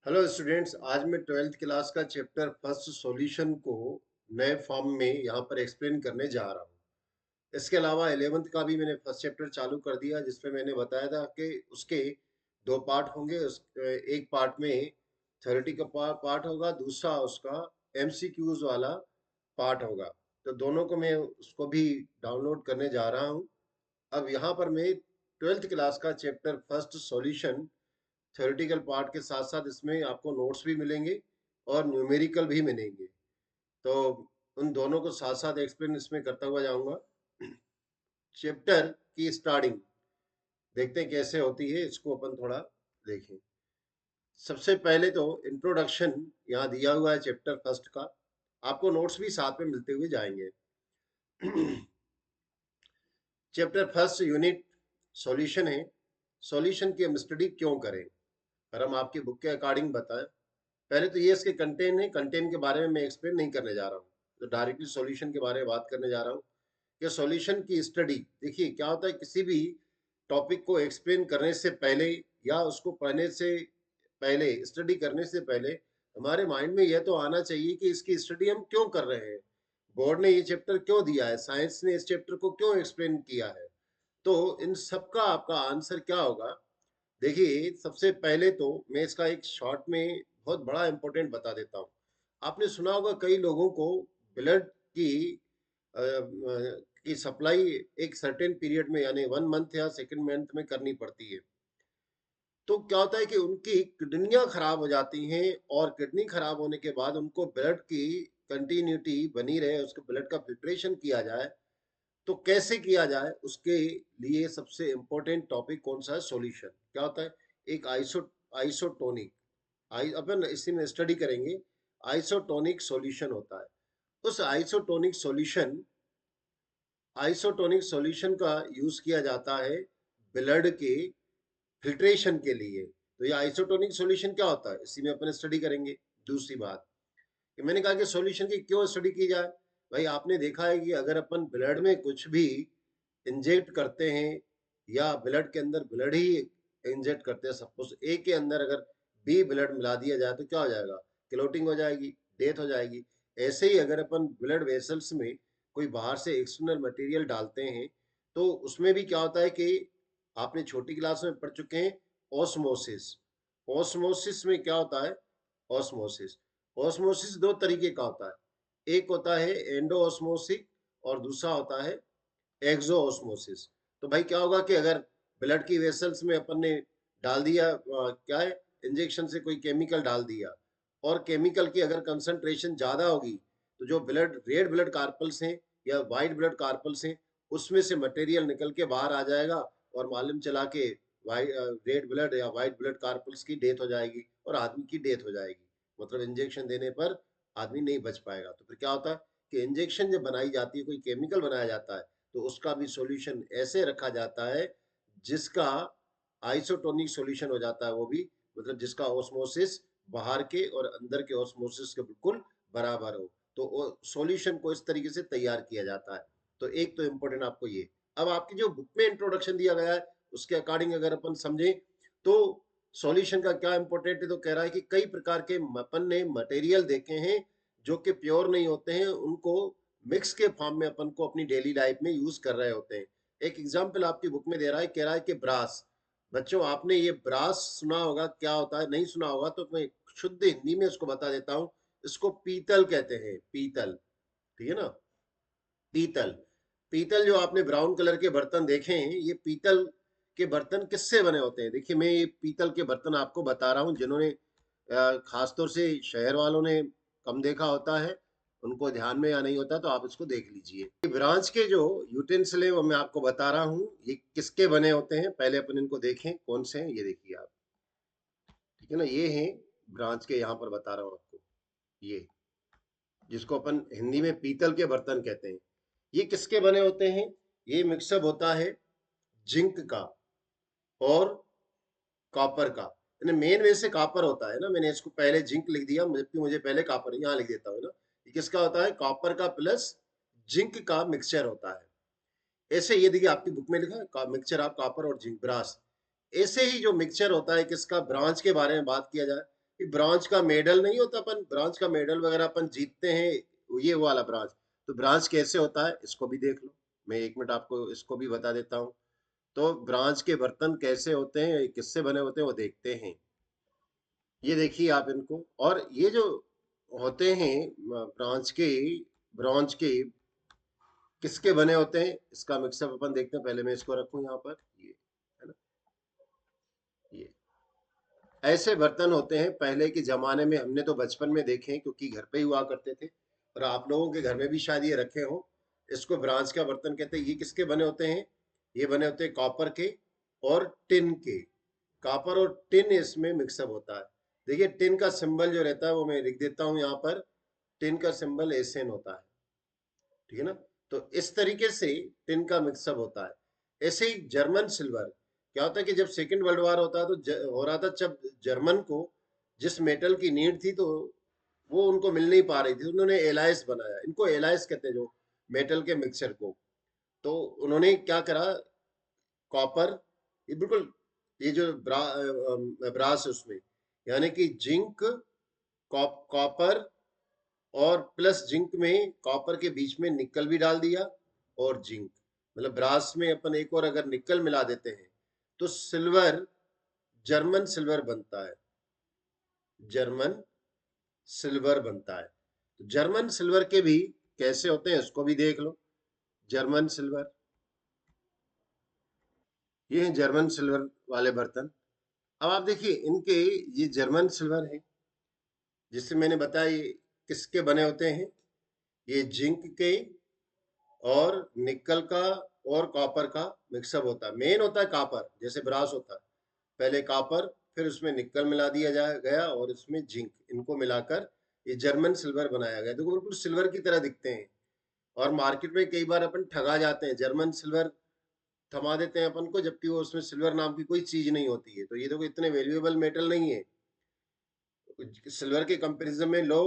Hello students, आज मैं twelfth class का चैप्टर फर्स्ट सॉल्यूशन को नए फॉर्म में यहाँ पर एक्सप्लेन करने जा रहा हूँ। इसके अलावा 11th का भी मैंने फर्स्ट चैप्टर चालू कर दिया, जिसमें मैंने बताया था कि उसके दो पार्ट होंगे। एक पार्ट में थ्योरेटी का पार्ट होगा, दूसरा उसका एमसीक्यूज वाला पार्ट होगा। तो दोनों को मैं उसको भी डाउनलोड करने जा रहा हूँ। अब यहाँ पर मैं ट्वेल्थ क्लास का chapter first solution theoretical part के साथ साथ इसमें आपको नोट्स भी मिलेंगे और न्यूमेरिकल भी मिलेंगे। तो उन दोनों को साथ साथ एक्सप्लेन इसमें करता हुआ जाऊंगा। चैप्टर की स्टार्टिंग देखते हैं कैसे होती है, इसको अपन थोड़ा देखें। सबसे पहले तो इंट्रोडक्शन यहाँ दिया हुआ है चैप्टर फर्स्ट का। आपको नोट्स भी साथ में मिलते हुए जाएंगे। चैप्टर फर्स्ट यूनिट सॉल्यूशन है। सॉल्यूशन की हम स्टडी क्यों करें, और हम आपकी बुक के अकॉर्डिंग बताएं। पहले तो ये इसके कंटेंट है, कंटेंट के बारे में मैं एक्सप्लेन नहीं करने जा रहा हूँ, तो डायरेक्टली सॉल्यूशन के बारे में बात करने जा रहा हूँ कि सॉल्यूशन की स्टडी। देखिए क्या होता है, किसी भी टॉपिक को एक्सप्लेन करने से पहले या उसको पढ़ने से पहले, स्टडी करने से पहले हमारे माइंड में यह तो आना चाहिए कि इसकी स्टडी हम क्यों कर रहे हैं, बोर्ड ने ये चैप्टर क्यों दिया है, साइंस ने इस चैप्टर को क्यों एक्सप्लेन किया है। तो इन सबका आपका आंसर क्या होगा। देखिए सबसे पहले तो मैं इसका एक शॉर्ट में बहुत बड़ा इंपॉर्टेंट बता देता हूँ। आपने सुना होगा कई लोगों को ब्लड की की सप्लाई एक सर्टेन पीरियड में, यानी 1 मंथ या सेकेंड मंथ में करनी पड़ती है। तो क्या होता है कि उनकी किडनियां खराब हो जाती हैं, और किडनी खराब होने के बाद उनको ब्लड की कंटिन्यूटी बनी रहे, उसके ब्लड का फिल्ट्रेशन किया जाए। तो कैसे किया जाए, उसके लिए सबसे इम्पोर्टेंट टॉपिक कौन सा है, सॉल्यूशन। क्या होता है, एक आइसोटोनिक, अपन इसी में स्टडी करेंगे। आइसोटोनिक सॉल्यूशन होता है। उस आइसोटोनिक सॉल्यूशन का यूज किया जाता है ब्लड के फिल्ट्रेशन के लिए। तो ये आइसोटोनिक सॉल्यूशन क्या होता है, इसी में अपन स्टडी करेंगे। दूसरी बात कि मैंने कहा कि सॉल्यूशन की क्यों स्टडी की जाए। भाई आपने देखा है कि अगर अपन ब्लड में कुछ भी इंजेक्ट करते हैं, या ब्लड के अंदर ब्लड ही इंजेक्ट करते हैं, सपोज ए के अंदर अगर बी ब्लड मिला दिया जाए तो क्या हो जाएगा, क्लोटिंग हो जाएगी, डेथ हो जाएगी। ऐसे ही अगर अपन ब्लड वेसल्स में कोई बाहर से एक्सटर्नल मटेरियल डालते हैं, तो उसमें भी क्या होता है कि आपने छोटी क्लास में पढ़ चुके हैं ऑस्मोसिस। ऑस्मोसिस में क्या होता है, ऑस्मोसिस ऑस्मोसिस दो तरीके का होता है। एक होता है एंडो ऑस्मोसिस, और दूसरा होता है एक्सो ऑस्मोसिस। तो भाई क्या होगा कि अगर ब्लड की वेसल्स में अपन ने डाल दिया, क्या है, इंजेक्शन से कोई केमिकल डाल दिया, और केमिकल की अगर कंसंट्रेशन ज्यादा होगी, तो जो ब्लड रेड ब्लड कार्पल्स हैं या वाइट ब्लड कार्पल्स हैं, उसमें से मटेरियल निकल के बाहर आ जाएगा, और मालूम चला के वाइट रेड ब्लड या वाइट ब्लड कार्पल्स की डेथ हो जाएगी, और आदमी की डेथ हो जाएगी। मतलब इंजेक्शन देने पर आदमी नहीं बच पाएगा। तो फिर क्या होता है कि इंजेक्शन जब बनाई जाती है, कोई केमिकल बनाया जाता है, तो उसका भी सॉल्यूशन ऐसे रखा जाता है जिसका आइसोटोनिक सॉल्यूशन हो जाता है। वो भी मतलब जिसका ऑस्मोसिस बाहर के और अंदर के ऑस्मोसिस के बिल्कुल बराबर हो। तो सॉल्यूशन को इस तरीके से तैयार किया जाता है। तो एक तो इम्पोर्टेंट आपको ये। अब आपकी जो बुक में इंट्रोडक्शन दिया गया है, उसके अकॉर्डिंग अगर अपन समझें, तो सॉल्यूशन का क्या इंपॉर्टेंट है, तो कह रहा है कि कई प्रकार के अपन ने मटेरियल देखे हैं जो कि प्योर नहीं होते हैं, उनको मिक्स के फॉर्म में अपन को अपनी डेली लाइफ में यूज कर रहे होते हैं। एक एग्जांपल आपकी बुक में दे रहा है, कह रहा है कि ब्रास। बच्चों आपने ये ब्रास सुना होगा, क्या होता है नहीं सुना होगा तो मैं शुद्ध हिंदी में इसको बता देता हूँ। इसको पीतल कहते हैं, पीतल। ठीक है ना, पीतल। पीतल जो आपने ब्राउन कलर के बर्तन देखे हैं, ये पीतल के बर्तन किससे बने होते हैं। देखिए मैं ये पीतल के बर्तन आपको बता रहा हूँ, जिन्होंने खासतौर से शहर वालों ने कम देखा होता है, उनको ध्यान में या नहीं होता, तो आप इसको देख लीजिए। ये ब्रांच के जो यूटेंसिल है वो मैं आपको बता रहा हूँ, ये किसके बने होते हैं। पहले अपन इनको देखें कौन से हैं, ये देखिए आप। ठीक है ना, ये हैं ब्रांच के, यहाँ पर बता रहा हूँ आपको। ये जिसको अपन हिंदी में पीतल के बर्तन कहते हैं, ये किसके बने होते हैं। ये मिक्सअप होता है जिंक का और कॉपर का। मेन वैसे कॉपर होता है ना, मैंने इसको पहले जिंक लिख दिया, जबकि मुझे पहले कॉपर, यहाँ लिख देता हूँ ना। ये किसका होता है, कॉपर का प्लस जिंक का मिक्सचर होता है। ऐसे ये देखिए आपकी बुक में लिखा है मिक्सचर ऑफ कॉपर और जिंक, ब्रास। ऐसे ही जो मिक्सचर होता है किसका, ब्रांच के बारे में बात किया जाए, ब्रांच का मेडल नहीं होता, अपन ब्रांच का मेडल वगैरह अपन जीतते हैं, ये वाला ब्रांच। तो ब्रांच कैसे होता है इसको भी देख लो, मैं 1 मिनट आपको इसको भी बता देता हूँ। तो ब्रांच के बर्तन कैसे होते हैं, किससे बने होते हैं, वो देखते हैं। ये देखिए आप इनको, और ये जो होते हैं ब्रांच के किसके बने होते हैं, इसका मिक्सअप अपन देखते हैं। पहले मैं इसको रखूं यहाँ पर, ये है ना, ये ऐसे बर्तन होते हैं पहले के जमाने में, हमने तो बचपन में देखे हैं क्योंकि घर पे ही हुआ करते थे, और आप लोगों के घर में भी शायद ये रखे हो। इसको ब्रांच का बर्तन कहते हैं। ये किसके बने होते हैं, ये बने होते हैं कॉपर के और टिन के। कॉपर और टिन इसमें मिक्सअप होता है। देखिए टिन का सिंबल जो रहता है वो मैं लिख देता हूँ यहाँ पर, टिन का सिंबल एसएन होता है, ठीक है ना। तो इस तरीके से टिन का मिक्सअप होता है। ऐसे ही जर्मन सिल्वर, क्या होता है कि जब सेकेंड वर्ल्ड वार होता है तो हो रहा था, जब जर्मन को जिस मेटल की नीड थी तो वो उनको मिल नहीं पा रही थी, उन्होंने एलाइस बनाया। इनको एलाइस कहते हैं, जो मेटल के मिक्सचर को। तो उन्होंने क्या करा, कॉपर, ये बिल्कुल, ये जो ब्रास है उसमें, यानी कि जिंक, कॉपर, और प्लस जिंक में कॉपर के बीच में निकल भी डाल दिया, और जिंक, मतलब ब्रास में अपन एक और अगर निकल मिला देते हैं तो सिल्वर, जर्मन सिल्वर बनता है, जर्मन सिल्वर बनता है। तो जर्मन सिल्वर के भी कैसे होते हैं इसको भी देख लो। जर्मन सिल्वर, ये है जर्मन सिल्वर वाले बर्तन। अब आप देखिए इनके, ये जर्मन सिल्वर है, जिससे मैंने बताया ये किसके बने होते हैं, ये जिंक के और निकल का और कॉपर का मिक्सअप होता है। मेन होता है कॉपर, जैसे ब्रास होता है, पहले कॉपर, फिर उसमें निकल मिला दिया गया और इसमें जिंक, इनको मिलाकर ये जर्मन सिल्वर बनाया गया। देखो बिल्कुल सिल्वर की तरह दिखते हैं, और मार्केट में कई बार अपन ठगा जाते हैं, जर्मन सिल्वर थमा देते हैं अपन को, जबकि वो उसमें सिल्वर नाम की कोई चीज नहीं होती है। तो ये देखो इतने वैल्यूएबल मेटल नहीं है, सिल्वर के कंपैरिजन में लो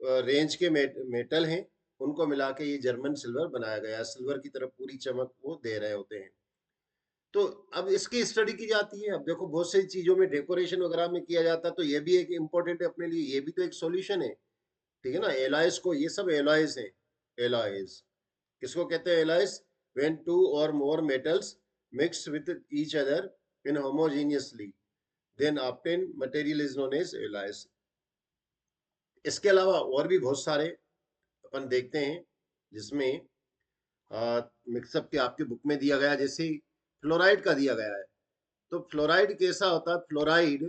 रेंज के मेटल हैं, उनको मिला के ये जर्मन सिल्वर बनाया गया है। सिल्वर की तरफ पूरी चमक वो दे रहे होते हैं। तो अब इसकी स्टडी की जाती है। अब देखो बहुत सी चीजों में डेकोरेशन वगैरह में किया जाता है, तो ये भी एक इम्पोर्टेंट है अपने लिए, ये भी तो एक सॉल्यूशन है, ठीक है ना। एलॉयज को, ये सब एलॉयज हैं। एलॉयज किसको कहते हैं, एलॉयज, व्हेन टू और more metals mix with each other in homogeneously, then obtain material is known as alloys. इसके अलावा और भी बहुत सारे अपन देखते हैं, जिसमें मिक्सअप के आपके बुक में दिया गया, जैसे फ्लोराइड का दिया गया है। तो फ्लोराइड कैसा होता है, फ्लोराइड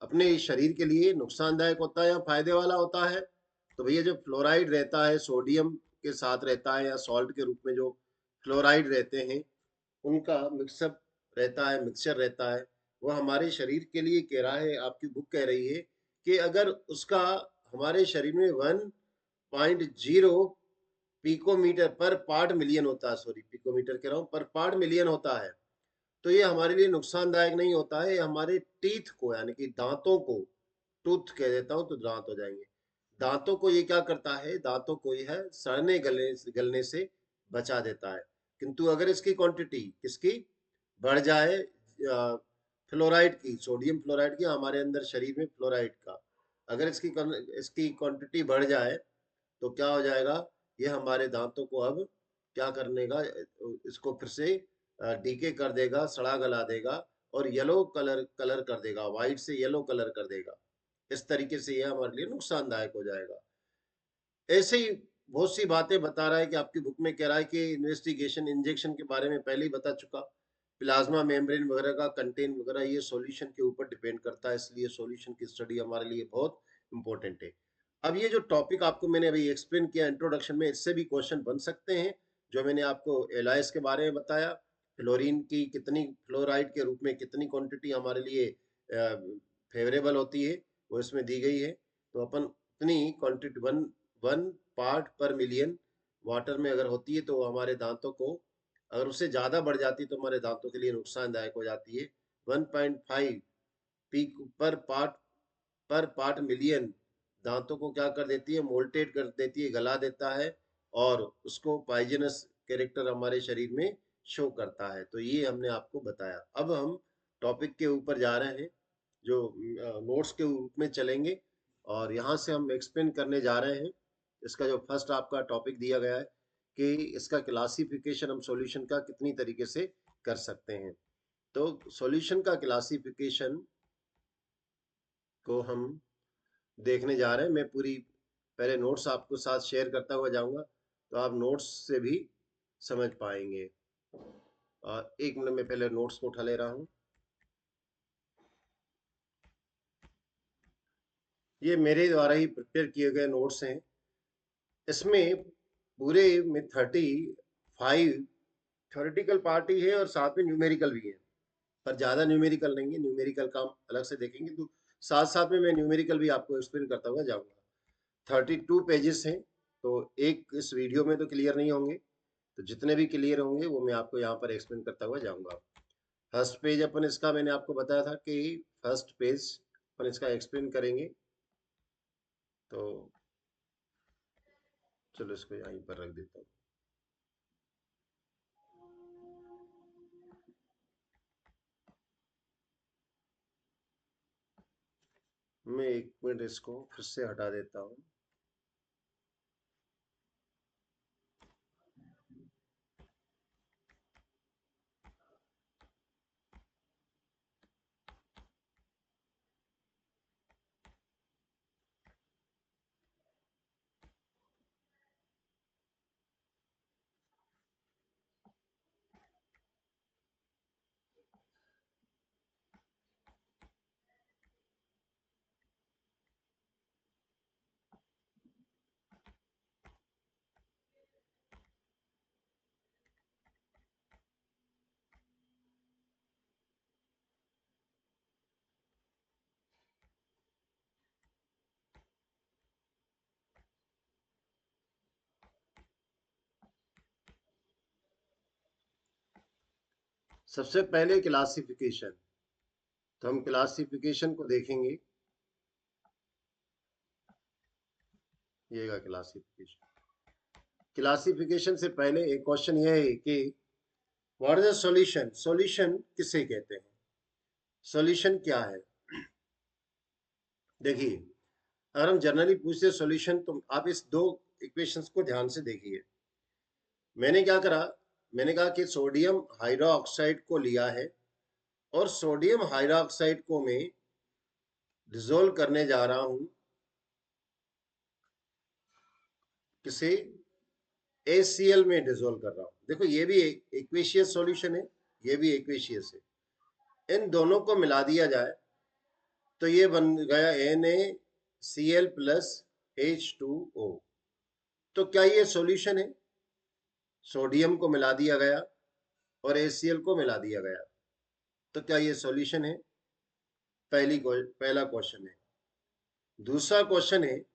अपने शरीर के लिए नुकसानदायक होता है या फायदे वाला होता है। तो भैया जो फ्लोराइड रहता है, सोडियम के साथ रहता है या सॉल्ट के रूप में जो फ्लोराइड रहते हैं, उनका मिक्सअप रहता है, मिक्सचर रहता है, वो हमारे शरीर के लिए कह रहा है, आपकी बुक कह रही है कि अगर उसका हमारे शरीर में 1.0 पिकोमीटर पर पार्ट मिलियन होता है, सॉरी पिकोमीटर कह रहा हूँ, पर पार्ट मिलियन होता है, तो ये हमारे लिए नुकसानदायक नहीं होता है। हमारे टीथ को, यानी कि दांतों को, टूथ कह देता हूँ तो दांत हो जाएंगे, दांतों को ये क्या करता है, दांतों को यह सड़ने गलने से बचा देता है। किंतु अगर इसकी क्वांटिटी किसकी बढ़ जाए, फ्लोराइड की, सोडियम फ्लोराइड की, हमारे अंदर शरीर में फ्लोराइड का अगर इसकी क्वांटिटी बढ़ जाए, तो क्या हो जाएगा, ये हमारे दांतों को अब क्या करने का, इसको फिर से डीके कर देगा, सड़ा गला देगा, और येलो कलर कलर कर देगा, व्हाइट से येलो कलर कर देगा। इस तरीके से ये हमारे लिए नुकसानदायक हो जाएगा। ऐसे ही बहुत सी बातें बता रहा है कि आपकी बुक में कह रहा है कि इन्वेस्टिगेशन इंजेक्शन के बारे में पहले ही बता चुका, प्लाज्मा मेम्ब्रेन वगैरह का कंटेन वगैरह, ये सॉल्यूशन के ऊपर डिपेंड करता है, इसलिए सॉल्यूशन की स्टडी हमारे लिए बहुत इंपॉर्टेंट है। अब ये जो टॉपिक आपको मैंने अभी एक्सप्लेन किया इंट्रोडक्शन में, इससे भी क्वेश्चन बन सकते हैं। जो मैंने आपको एलाइस के बारे में बताया, फ्लोरीन की कितनी, फ्लोराइड के रूप में कितनी क्वांटिटी हमारे लिए फेवरेबल होती है, वो इसमें दी गई है। तो अपन उतनी क्वांटिटी, वन वन पार्ट पर मिलियन वाटर में अगर होती है, तो हमारे दांतों को, अगर उससे ज़्यादा बढ़ जाती है तो हमारे दांतों के लिए नुकसानदायक हो जाती है। 1.5 पीक पर पार्ट मिलियन दांतों को क्या कर देती है, मोल्टेड कर देती है, गला देता है, और उसको पॉइजनस कैरेक्टर हमारे शरीर में शो करता है। तो ये हमने आपको बताया। अब हम टॉपिक के ऊपर जा रहे हैं। जो नोट्स के रूप में चलेंगे और यहाँ से हम एक्सप्लेन करने जा रहे हैं। इसका जो फर्स्ट आपका टॉपिक दिया गया है कि इसका क्लासिफिकेशन हम सॉल्यूशन का कितनी तरीके से कर सकते हैं। तो सॉल्यूशन का क्लासिफिकेशन को हम देखने जा रहे हैं। मैं पूरी पहले नोट्स आपको साथ शेयर करता हुआ जाऊंगा, तो आप नोट्स से भी समझ पाएंगे। एक मिनट में पहले नोट्स को उठा ले रहा हूँ। ये मेरे द्वारा ही प्रिपेयर किए गए नोट्स हैं। इसमें पूरे में 35 थ्योरेटिकल पार्ट ही है और साथ में न्यूमेरिकल भी है, पर ज़्यादा न्यूमेरिकल नहीं है। न्यूमेरिकल का हम अलग से देखेंगे, तो साथ साथ में मैं न्यूमेरिकल भी आपको एक्सप्लेन करता हुआ जाऊंगा। 32 पेजेस हैं, तो एक इस वीडियो में तो क्लियर नहीं होंगे, तो जितने भी क्लियर होंगे वो मैं आपको यहाँ पर एक्सप्लेन करता हुआ जाऊंगा। फर्स्ट पेज अपन इसका मैंने आपको बताया था कि फर्स्ट पेज अपन इसका एक्सप्लेन करेंगे। तो चलो इसको यहीं पर रख देता हूँ। मैं एक मिनट इसको फिर से हटा देता हूँ। सबसे पहले क्लासिफिकेशन, तो हम क्लासिफिकेशन को देखेंगे। ये क्लासिफिकेशन, क्लासिफिकेशन से पहले एक क्वेश्चन यह है कि what is the solution. Solution किसे कहते हैं, सॉल्यूशन क्या है। देखिए, अगर हम जनरली पूछते हैं सॉल्यूशन, तो आप इस दो इक्वेशंस को ध्यान से देखिए। मैंने क्या करा, मैंने कहा कि सोडियम हाइड्रोक्साइड को लिया है और सोडियम हाइड्रोक्साइड को मैं डिसोल्व करने जा रहा हूं किसे, ACl में डिसोल्व कर रहा हूं। देखो ये भी एक्वेशियस सॉल्यूशन है, ये भी एक्वेशियस है। इन दोनों को मिला दिया जाए तो ये बन गया NaCl प्लस H2O। तो क्या ये सॉल्यूशन है, सोडियम को मिला दिया गया और ACl को मिला दिया गया, तो क्या ये सॉल्यूशन है। पहला क्वेश्चन है। दूसरा क्वेश्चन है,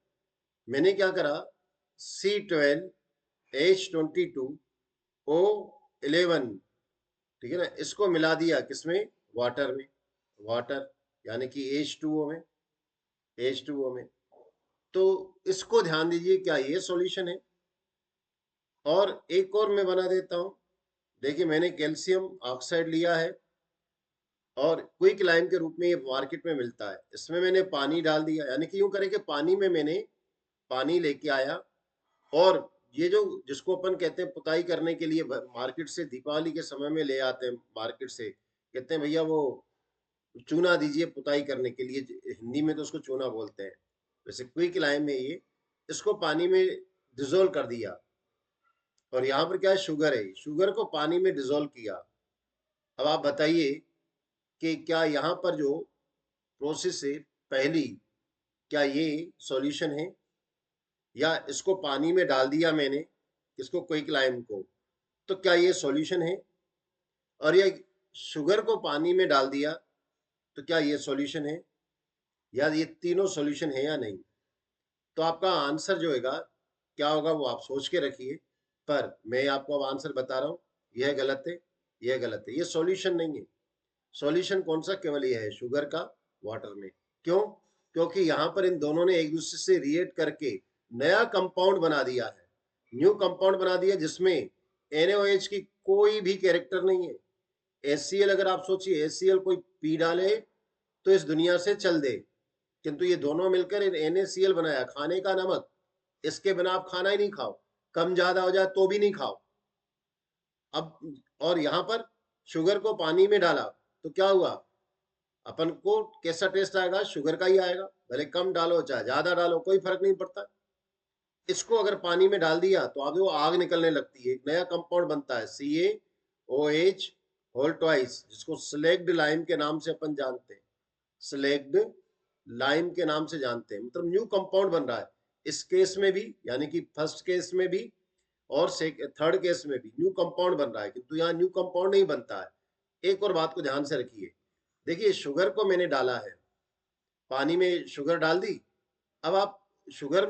मैंने क्या करा, C12H22O11, ठीक है ना, इसको मिला दिया किसमें, वाटर में, वाटर यानी कि H2O में, H2O में। तो इसको ध्यान दीजिए, क्या ये सॉल्यूशन है। और एक और मैं बना देता हूं। देखिए, मैंने कैल्शियम ऑक्साइड लिया है और क्विक लाइम के रूप में ये मार्केट में मिलता है। इसमें मैंने पानी डाल दिया, यानी कि यूं करें कि पानी में मैंने पानी लेके आया, और ये जो जिसको अपन कहते हैं पुताई करने के लिए मार्केट से दीपावली के समय में ले आते हैं, मार्केट से कहते हैं भैया वो चूना दीजिए पुताई करने के लिए, हिंदी में तो उसको चूना बोलते हैं। वैसे क्विक लाइम में ये, इसको पानी में डिजोल्व कर दिया। और यहाँ पर क्या है, शुगर है, शुगर को पानी में डिजोल्व किया। अब आप बताइए कि क्या यहाँ पर जो प्रोसेस है पहली, क्या ये सॉल्यूशन है, या इसको पानी में डाल दिया मैंने, इसको क्विक लाइम को, तो क्या ये सॉल्यूशन है। और ये शुगर को पानी में डाल दिया, तो क्या ये सॉल्यूशन है, या ये तीनों सॉल्यूशन है या नहीं। तो आपका आंसर जो होगा क्या होगा वो आप सोच के रखिए, पर मैं आपको अब आंसर बता रहा हूँ, यह गलत है, यह गलत है, ये सॉल्यूशन नहीं है। सॉल्यूशन कौन सा, केवल यह है, शुगर का वाटर में। क्यों, क्योंकि यहाँ पर इन दोनों ने एक दूसरे से रिएक्ट करके नया कंपाउंड बना दिया है, न्यू कंपाउंड बना दिया, जिसमें NaOH की कोई भी कैरेक्टर नहीं है। HCl, अगर आप सोचिए HCl कोई पी डाले तो इस दुनिया से चल दे, किंतु ये दोनों मिलकर NaCl बनाया, खाने का नमक, इसके बिना आप खाना ही नहीं खाओ, कम ज्यादा हो जाए तो भी नहीं खाओ। अब और यहाँ पर शुगर को पानी में डाला तो क्या हुआ, अपन को कैसा टेस्ट आएगा, शुगर का ही आएगा, भले कम डालो चाहे ज्यादा डालो कोई फर्क नहीं पड़ता। इसको अगर पानी में डाल दिया तो अब वो आग निकलने लगती है, एक नया कंपाउंड बनता है CaOH होल ट्वाइस, जिसको स्लेग्ड लाइम के नाम से अपन जानते हैं, स्लेग्ड लाइम के नाम से जानते हैं, मतलब न्यू कंपाउंड बन रहा है इस केस में भी, यानी कि फर्स्ट केस में भी और थर्ड केस में भी न्यू कंपाउंड बन रहा है, किंतु यहाँ न्यू कंपाउंड नहीं बनता है। एक और बात को ध्यान से रखिए, देखिए शुगर को मैंने डाला है, पानी में शुगर डाल दी, अब आप शुगर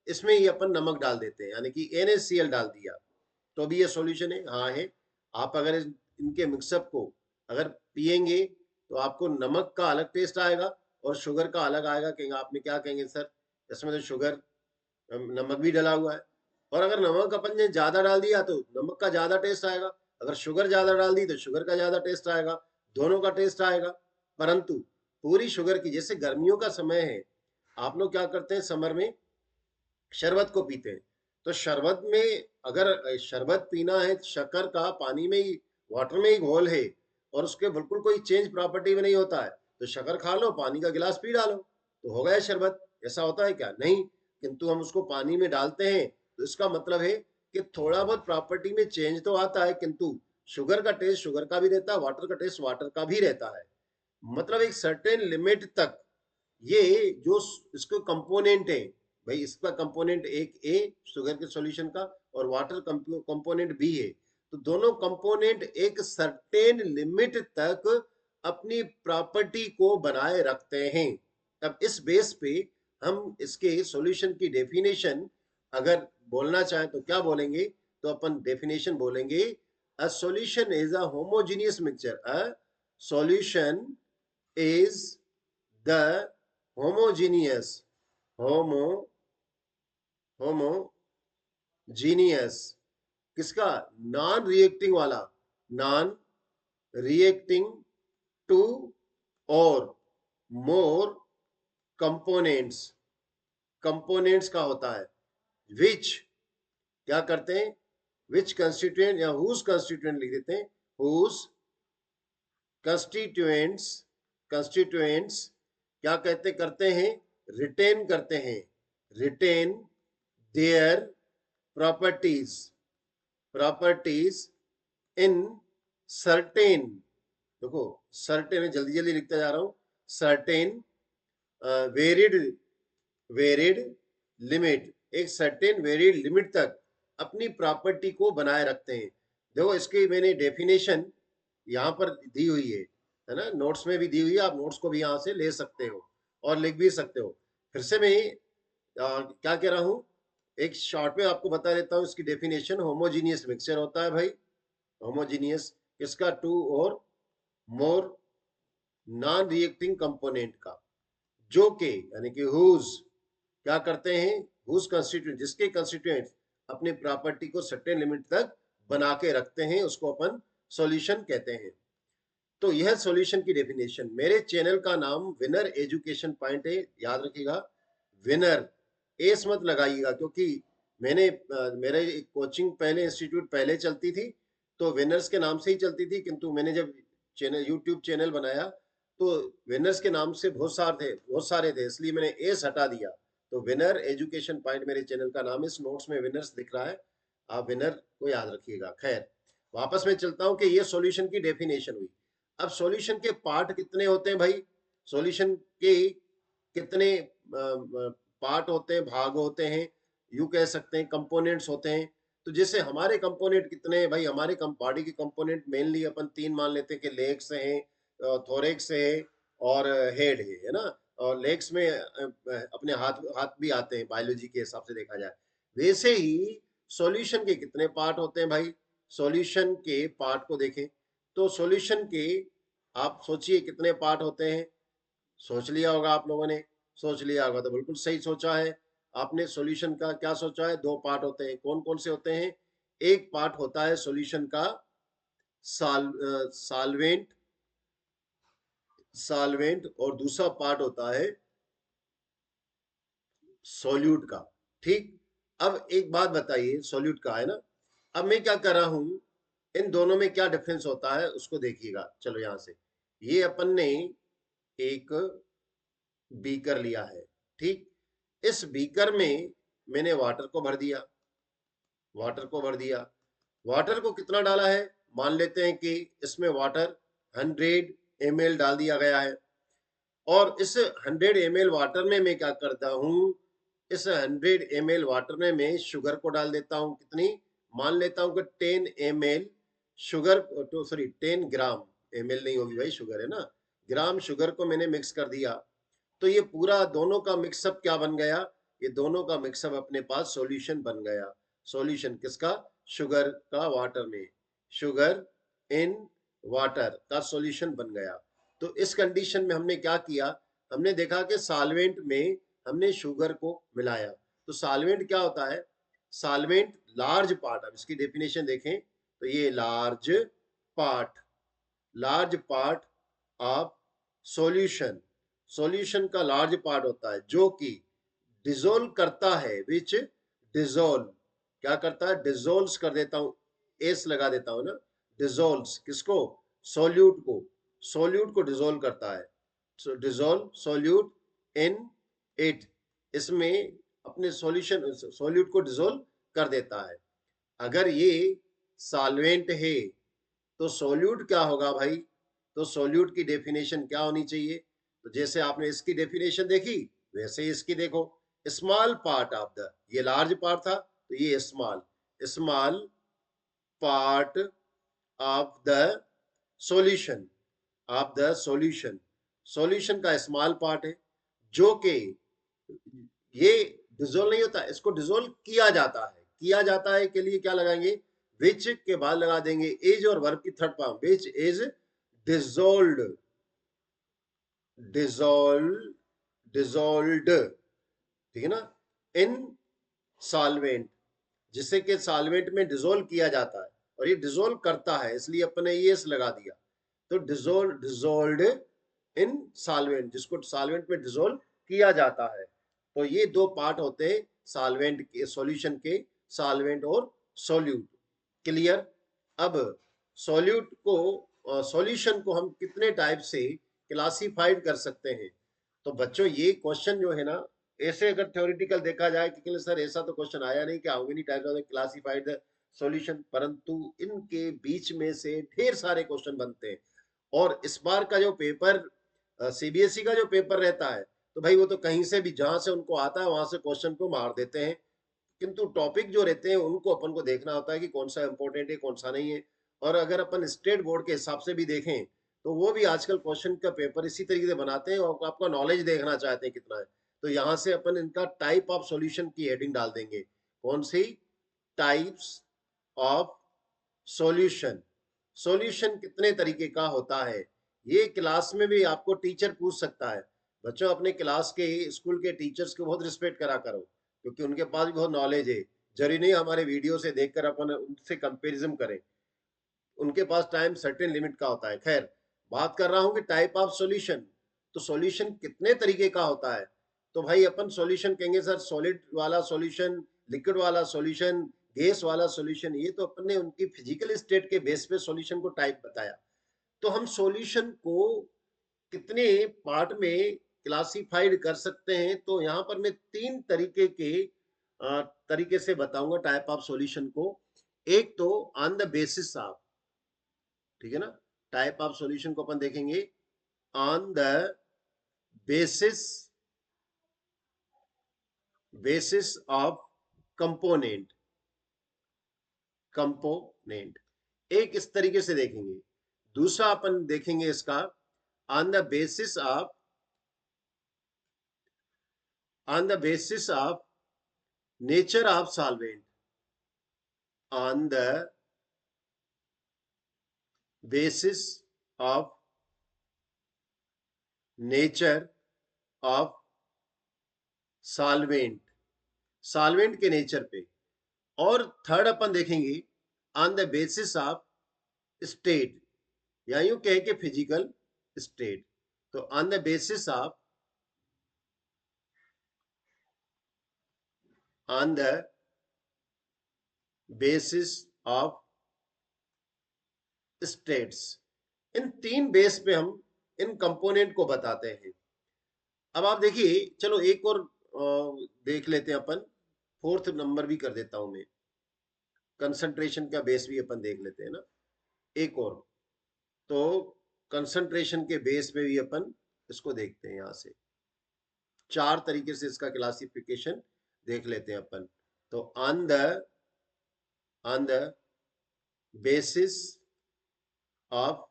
इसमें ही अपन नमक डाल देते हैं, यानी कि NaCl डाल दिया, तो भी ये सॉल्यूशन है, हाँ है। आप अगर इनके मिक्सअप को अगर पिएंगे तो आपको नमक का अलग टेस्ट आएगा और शुगर का अलग आएगा, कहेंगे आपने क्या कहेंगे सर, इसमें तो शुगर नमक भी डला हुआ है। और अगर नमक अपन ने ज्यादा डाल दिया तो नमक का ज्यादा टेस्ट आएगा, अगर शुगर ज्यादा डाल दी तो शुगर का ज्यादा टेस्ट आएगा, दोनों का टेस्ट आएगा। परंतु पूरी शुगर की, जैसे गर्मियों का समय है, आप लोग क्या करते हैं समर में शरबत को पीते हैं, तो शरबत में अगर शरबत पीना है, शक्कर का पानी में ही, वाटर में ही घोल है और उसके बिल्कुल कोई चेंज प्रॉपर्टी में नहीं होता है, तो शक्कर खा लो, पानी का गिलास पी डालो तो हो गया शरबत। ऐसा होता है क्या, नहीं, किंतु हम उसको पानी में डालते हैं तो इसका मतलब है कि थोड़ा बहुत प्रॉपर्टी में चेंज तो आता है, किंतु शुगर का टेस्ट शुगर का भी रहता है, वाटर का टेस्ट वाटर का भी रहता है। मतलब एक सर्टेन लिमिट तक ये जो इसको कंपोनेंट है, भाई इसका कंपोनेंट एक ए शुगर के सॉल्यूशन का और वाटर कंपोनेंट बी है, तो दोनों कंपोनेंट एक सर्टेन लिमिट तक अपनी प्रॉपर्टी को बनाए रखते हैं। अब इस बेस पे हम इसके सॉल्यूशन की डेफिनेशन अगर बोलना चाहें तो क्या बोलेंगे, तो अपन डेफिनेशन बोलेंगे, a solution is a homogeneous mixture, a solution is the homogeneous homo homogeneous किसका, नॉन रिएक्टिंग वाला, नॉन रिएक्टिंग टू और मोर कंपोनेंट्स, कंपोनेंट्स का होता है, विच क्या करते हैं, विच कंस्टिट्यूएंट या हुज कंस्टिट्यूएंट लिख देते हैं, हुज कंस्टिट्यूएंट्स, कंस्टिट्यूएंट्स क्या कहते करते हैं, रिटेन करते हैं, retain their properties, properties in certain, देखो सर्टेन में जल्दी जल्दी लिखता जा रहा हूं, सर्टेन वेरिड, वेरिड लिमिट, एक सर्टेन वेरिड लिमिट तक अपनी प्रॉपर्टी को बनाए रखते हैं। देखो इसकी मैंने डेफिनेशन यहाँ पर दी हुई है ना, नोट्स में भी दी हुई है, आप नोट्स को भी यहाँ से ले सकते हो और लिख भी सकते हो। फिर से मैं क्या कह रहा हूँ, एक शॉर्ट में आपको बता देता हूँ इसकी डेफिनेशन, होमोजीनियस मिक्सचर होता है भाई, होमोजीनियस किसका, टू और मोर नॉन रिएक्टिंग कंपोनेंट का, जो के यानी कि हुज क्या करते हैं, हुज कंस्टिट्यूएंट, जिसके कंस्टिट्यूएंट अपनी प्रॉपर्टी को सर्टेन लिमिट तक बना के रखते हैं, उसको अपन सॉल्यूशन कहते हैं। तो यह सॉल्यूशन की डेफिनेशन, मेरे चैनल का नाम विनर एजुकेशन पॉइंट है, याद रखिएगा, विनर, एस मत लगाइएगा, क्योंकि मैंने मेरे कोचिंग पहले इंस्टीट्यूट पहले चलती थी तो विनर्स के नाम से ही चलती थी, किंतु मैंने जब चैनल यूट्यूब चैनल बनाया तो विनर्स के नाम से बहुत सारे थे, इसलिए मैंने एस हटा दिया, तो विनर एजुकेशन पॉइंट मेरे चैनल का नाम है, इस नोट्स में विनर्स दिख रहा है, आप विनर को याद रखिएगा। खैर वापस में चलता हूं कि ये सॉल्यूशन की डेफिनेशन हुई। अब सॉल्यूशन के पार्ट कितने होते हैं भाई, सॉल्यूशन के कितने पार्ट होते हैं, भाग होते हैं, यू कह सकते हैं कंपोनेंट्स होते हैं। तो जैसे हमारे कंपोनेंट कितने हैं भाई, हमारे बॉडी के कंपोनेंट मेनली अपन तीन मान लेते हैं कि लेग्स हैं, थोरेक्स है और हेड है ना, और लेग्स में अपने हाथ हाथ भी आते हैं बायोलॉजी के हिसाब से देखा जाए। वैसे ही सॉल्यूशन के कितने पार्ट होते हैं भाई, सॉल्यूशन के पार्ट को देखें तो सॉल्यूशन के आप सोचिए कितने पार्ट होते हैं, सोच लिया होगा आप लोगों ने, सोच लिया होगा तो बिल्कुल सही सोचा है आपने, सॉल्यूशन का क्या सोचा है, दो पार्ट होते हैं, कौन कौन से होते हैं, एक पार्ट होता है सॉल्यूशन का सॉल्वेंट, सॉल्वेंट और दूसरा पार्ट होता है सॉल्यूट का। ठीक, अब एक बात बताइए, सॉल्यूट का है ना, अब मैं क्या कर रहा हूं, इन दोनों में क्या डिफरेंस होता है उसको देखिएगा। चलो यहां से, ये अपन ने एक बीकर लिया है। ठीक, इस बीकर में मैंने वाटर को भर दिया, वाटर को भर दिया। वाटर को कितना डाला है, मान लेते हैं कि इसमें वाटर 100 ml डाल दिया गया है। और इस 100 ml वाटर में मैं क्या करता हूं, इस 100 ml वाटर में मैं शुगर को डाल देता हूं। कितनी, मान लेता हूं कि 10 ml शुगर, तो सॉरी 10 ग्राम, ml नहीं होगी भाई, शुगर है ना, ग्राम शुगर को मैंने मिक्स कर दिया। तो ये पूरा दोनों का मिक्सअप क्या बन गया, ये दोनों का मिक्सअप अपने पास सॉल्यूशन बन गया। सॉल्यूशन किसका, शुगर का वाटर में, शुगर इन वाटर का सॉल्यूशन बन गया। तो इस कंडीशन में हमने क्या किया, हमने देखा कि सॉल्वेंट में हमने शुगर को मिलाया। तो सॉल्वेंट क्या होता है, सॉल्वेंट लार्ज पार्ट, अब इसकी डेफिनेशन देखें तो ये large part, large part of solution, solution का लार्ज पार्ट होता है जो कि डिजोल्व करता है, विच डिजोल्व, क्या करता है, डिजोल्व कर देता हूं, एस लगा देता हूं ना, डिजोल्व किसको, सॉल्यूट को, सॉल्यूट को डिजोल्व करता है। सो डिजोल्व सॉल्यूट इन इट, इसमें अपने सॉल्यूशन, सॉल्यूट को डिजोल्व कर देता है। अगर ये सॉल्वेंट है तो सॉल्यूट क्या होगा भाई, तो सॉल्यूट की डेफिनेशन क्या होनी चाहिए, तो जैसे आपने इसकी डेफिनेशन देखी वैसे ही इसकी देखो, स्मॉल पार्ट ऑफ द, ये लार्ज पार्ट था तो ये small, small part of the solution, of the solution, solution का स्मॉल पार्ट है जो कि ये डिजोल्व नहीं होता, इसको डिजोल्व किया जाता है, किया जाता है के लिए क्या लगाएंगे, विच के बाद लगा देंगे इज और वर्ब की third form, which is dissolved, dissolve, dissolved, ठीक है ना, इन सॉल्वेंट, जिसे कि सॉल्वेंट में डिजोल्व किया जाता है, और ये डिजोल्व करता है इसलिए अपने ये लगा दिया। तो डिजोल्व, डिजोल्व्ड इन सॉल्वेंट, जिसको सॉल्वेंट में डिजोल्व किया जाता है। तो ये दो पार्ट होते हैं सॉल्वेंट के, सॉल्यूशन के, सॉल्वेंट और सॉल्यूट। क्लियर। अब सॉल्यूट को, सॉल्यूशन को हम कितने टाइप से क्लासिफाइड कर सकते हैं, तो बच्चों ये क्वेश्चन जो है ना, ऐसे अगर थ्योरेटिकल देखा जाए कि सर ऐसा तो क्वेश्चन आया नहीं कि how many types of classified the solution, परंतु इनके बीच में से ढेर सारे क्वेश्चन बनते हैं। और इस बार का जो पेपर, सीबीएसई का जो पेपर रहता है, तो भाई वो तो कहीं से भी जहां से उनको आता है वहां से क्वेश्चन को मार देते हैं, किंतु टॉपिक जो रहते हैं उनको अपन को देखना होता है कि कौन सा इंपॉर्टेंट है कौन सा नहीं है। और अगर अपन स्टेट बोर्ड के हिसाब से भी देखें तो वो भी आजकल क्वेश्चन का पेपर इसी तरीके से बनाते हैं और आपका नॉलेज देखना चाहते हैं कितना है। तो यहाँ से अपन इनका टाइप ऑफ सॉल्यूशन की हेडिंग डाल देंगे, कौन सी, टाइप्स ऑफ सॉल्यूशन, सॉल्यूशन कितने तरीके का होता है, ये क्लास में भी आपको टीचर पूछ सकता है। बच्चों अपने क्लास के, स्कूल के टीचर्स को बहुत रिस्पेक्ट करा करो, क्योंकि उनके पास भी बहुत नॉलेज है। जरूरी नहीं हमारे वीडियो से देखकर अपन उनसे कंपेरिजन करें, उनके पास टाइम सर्टेन लिमिट का होता है। खैर, बात कर रहा हूं कि टाइप ऑफ सॉल्यूशन, तो सॉल्यूशन कितने तरीके का होता है, तो भाई अपन सॉल्यूशन कहेंगे सर सॉलिड वाला सॉल्यूशन, लिक्विड वाला सॉल्यूशन, गैस वाला सॉल्यूशन, ये तो अपन ने उनकी फिजिकल स्टेट के बेस पे सॉल्यूशन को टाइप बताया। तो हम सॉल्यूशन को कितने पार्ट में क्लासिफाइड कर सकते हैं, तो यहाँ पर मैं तीन तरीके के तरीके से बताऊंगा टाइप ऑफ सॉल्यूशन को। एक तो ऑन द बेसिस ऑफ, ठीक है ना, टाइप ऑफ सॉल्यूशन को अपन देखेंगे on the basis, basis of component, component, एक इस तरीके से देखेंगे। दूसरा अपन देखेंगे इसका on the basis of, on the basis of nature of solvent, on the basis of nature of solvent, solvent के नेचर पे। और थर्ड अपन देखेंगे on the basis of state, या यूं कहे कि फिजिकल स्टेट, तो on the basis of on the basis of states, इन तीन बेस पे हम इन कंपोनेंट को बताते हैं। अब आप देखिए, चलो एक और देख लेते हैं अपन, फोर्थ नंबर भी कर देता हूं मैं, कंसंट्रेशन का बेस भी अपन देख लेते हैं ना, एक और। तो कंसंट्रेशन के बेस पे भी अपन इसको देखते हैं, यहां से चार तरीके से इसका क्लासिफिकेशन देख लेते हैं अपन। तो on the basis of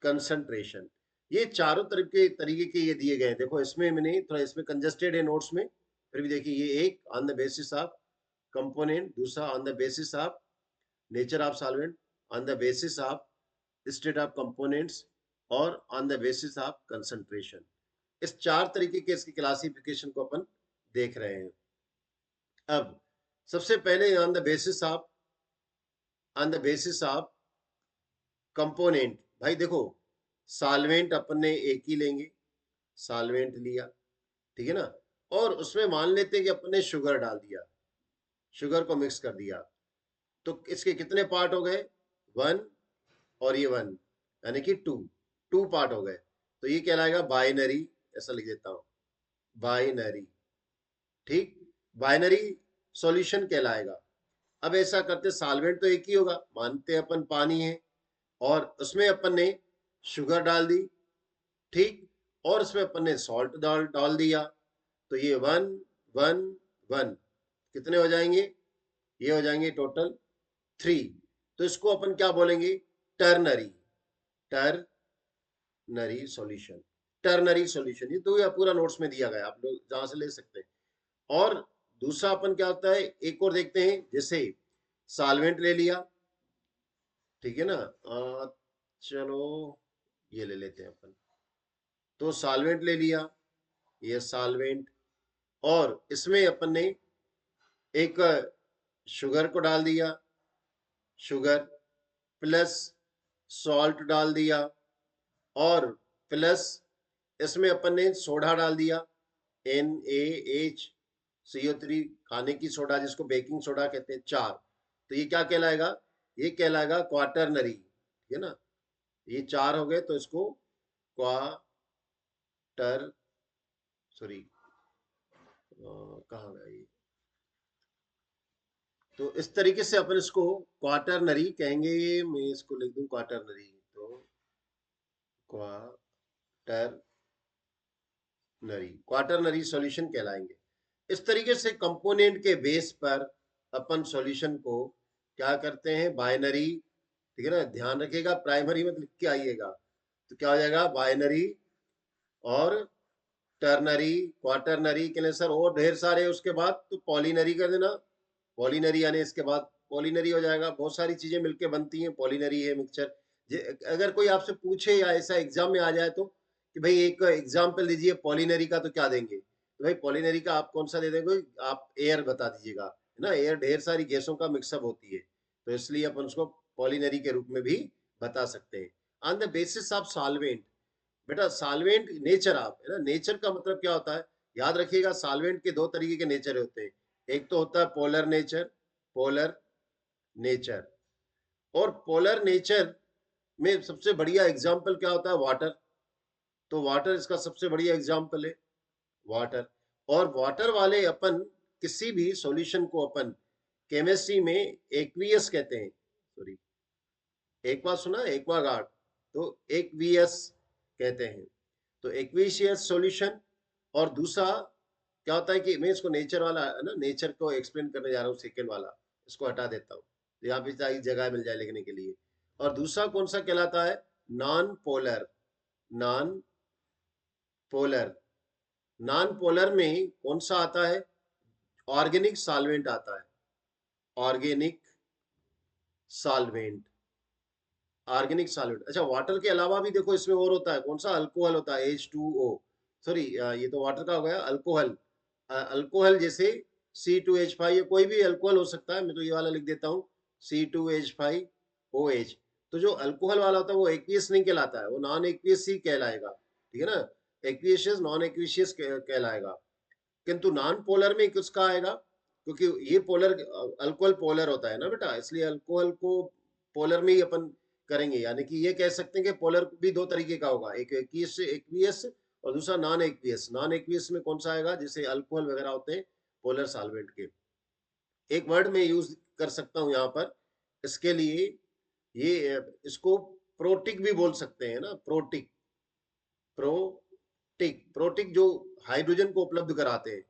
concentration, ये चारों तरीके के ये दिए गए हैं। देखो इसमें मैंने थोड़ा इसमें कंजस्टेड है नोट्स में, फिर भी देखिए ये एक on the basis of component, दूसरा on the basis of nature of solvent, on the basis of state of components, और on the basis of concentration. इस चार तरीके के इसकी क्लासिफिकेशन को अपन देख रहे हैं। अब सबसे पहले on the basis of component, भाई देखो सॉल्वेंट अपन ने एक ही लेंगे, सॉल्वेंट लिया, ठीक है ना, और उसमें मान लेते हैं कि अपन ने शुगर डाल दिया, शुगर को मिक्स कर दिया, तो इसके कितने पार्ट हो गए, वन, और ये वन, यानी कि टू, टू पार्ट हो गए। तो ये कहलाएगा बाइनरी, ऐसा लिख देता हूं, बाइनरी, ठीक, बाइनरी सॉल्यूशन कहलाएगा। अब ऐसा करते, सॉल्वेंट तो एक ही होगा, मानते हैं अपन पानी है, और उसमें अपन ने शुगर डाल दी, ठीक, और उसमें अपन ने सॉल्ट डाल डाल दिया, तो ये वन वन वन कितने हो जाएंगे, ये हो जाएंगे टोटल थ्री। तो इसको अपन क्या बोलेंगे, ternary, ternary solution, ternary solution. ये तो ये पूरा नोट्स में दिया गया, आप लोग जहां से ले सकते हैं। और दूसरा अपन क्या होता है, एक और देखते हैं, जैसे सॉल्वेंट ले लिया, ठीक है ना, चलो ये ले लेते हैं अपन, तो सॉल्वेंट ले लिया, ये सॉल्वेंट, और इसमें अपन ने एक शुगर को डाल दिया, शुगर प्लस सॉल्ट डाल दिया, और प्लस इसमें अपन ने सोडा डाल दिया, NaHCO3, खाने की सोडा जिसको बेकिंग सोडा कहते हैं, चार। तो ये क्या कहलाएगा, ये कहलाएगा क्वाटरनरी, ठीक है ना, ये चार हो गए, तो इसको क्वाटर, सॉरी कहाँ गया ये, तो इस तरीके से अपन इसको क्वाटरनरी कहेंगे, मैं इसको लिख दूं क्वाटरनरी, तो क्वाटरनरी, क्वाटरनरी सॉल्यूशन कहलाएंगे। इस तरीके से कंपोनेंट के बेस पर अपन सॉल्यूशन को क्या करते हैं, बाइनरी, ठीक है ना, ध्यान रखिएगा प्राइमरी में लिख के आइएगा, तो क्या हो जाएगा बाइनरी, और टर्नरी, क्वाटरनरी के लिए सर और ढेर सारे, उसके बाद तो पॉलिनरी कर देना, पॉलिनरी यानी इसके बाद पॉलिनरी हो जाएगा, बहुत सारी चीजें मिलके बनती हैं, पॉलिनरी है मिक्सचर। अगर कोई आपसे पूछे या ऐसा एग्जाम में आ जाए तो कि भाई एक एग्जाम्पल दीजिए पॉलिनरी का, तो क्या देंगे, तो भाई पॉलिनरी का आप कौन सा दे देंगे, आप एयर बता दीजिएगा, है ना, एयर ढेर सारी गैसों का मिक्सअप होती है, तो इसलिए अपन उसको पॉलिनरी के रूप में भी बता सकते हैं। On the basis of solvent, बेटा सॉल्वेंट नेचर ऑफ, है ना, नेचर का मतलब क्या होता है, याद रखिएगा सॉल्वेंट के दो तरीके के नेचर होते हैं, एक तो होता है पोलर नेचर, पोलर नेचर, और पोलर नेचर में सबसे बढ़िया एग्जाम्पल क्या होता है, वाटर, तो वाटर इसका सबसे बढ़िया एग्जाम्पल है, वाटर। और वाटर वाले अपन किसी भी सॉल्यूशन को अपन केमिस्ट्री में एक्वियस कहते हैं, सॉरी एक बार सुना, एक्वागार्ड, तो एक्वियस कहते हैं, तो एक्विशियस सॉल्यूशन। और दूसरा क्या होता है कि मैं इसको नेचर वाला है ना, नेचर को एक्सप्लेन करने जा रहा हूँ, सेकेंड वाला इसको हटा देता हूँ, तो यहाँ पे चाहिए जगह मिल जाए लिखने के लिए। और दूसरा कौन सा कहलाता है, non polar, non polar, non polar में कौन सा आता है, ऑर्गेनिक सॉल्वेंट आता है, ऑर्गेनिक सॉल्वेंट, ऑर्गेनिक सॉल्वेंट। अच्छा वाटर के अलावा भी देखो इसमें और होता है, कौन सा, अल्कोहल होता है, H2O, सॉरी ये तो वाटर का हो गया, अल्कोहल, अल्कोहल जैसे C2H5, या कोई भी अल्कोहल हो सकता है, मैं तो ये वाला लिख देता हूँ C2H5OH, तो जो अल्कोहल वाला होता है वो एक्वियस नहीं कहलाता है, वो नॉन एक्वियस ही कहलाएगा, ठीक है ना, एक्वियस नॉन एक्वियस कहलाएगा। किंतु नॉन पोलर में किसका आएगा, क्योंकि ये पोलर, अल्कोहल पोलर होता है ना बेटा, इसलिए अल्कोहल को पोलर में ही अपन करेंगे, यानी कि ये कह सकते हैं कि पोलर भी दो तरीके का होगा, एक एक्वियस एक्वियस और दूसरा नॉन एक्वियस। नॉन एक्वियस में कौन सा आएगा, जैसे अल्कोहल वगैरह होते हैं पोलर सॉल्वेंट के। एक वर्ड में यूज कर सकता हूं यहाँ पर इसके लिए, ये इसको प्रोटिक भी बोल सकते हैं ना, प्रोटिक, प्रोटिक, प्रोटिक जो हाइड्रोजन को उपलब्ध कराते हैं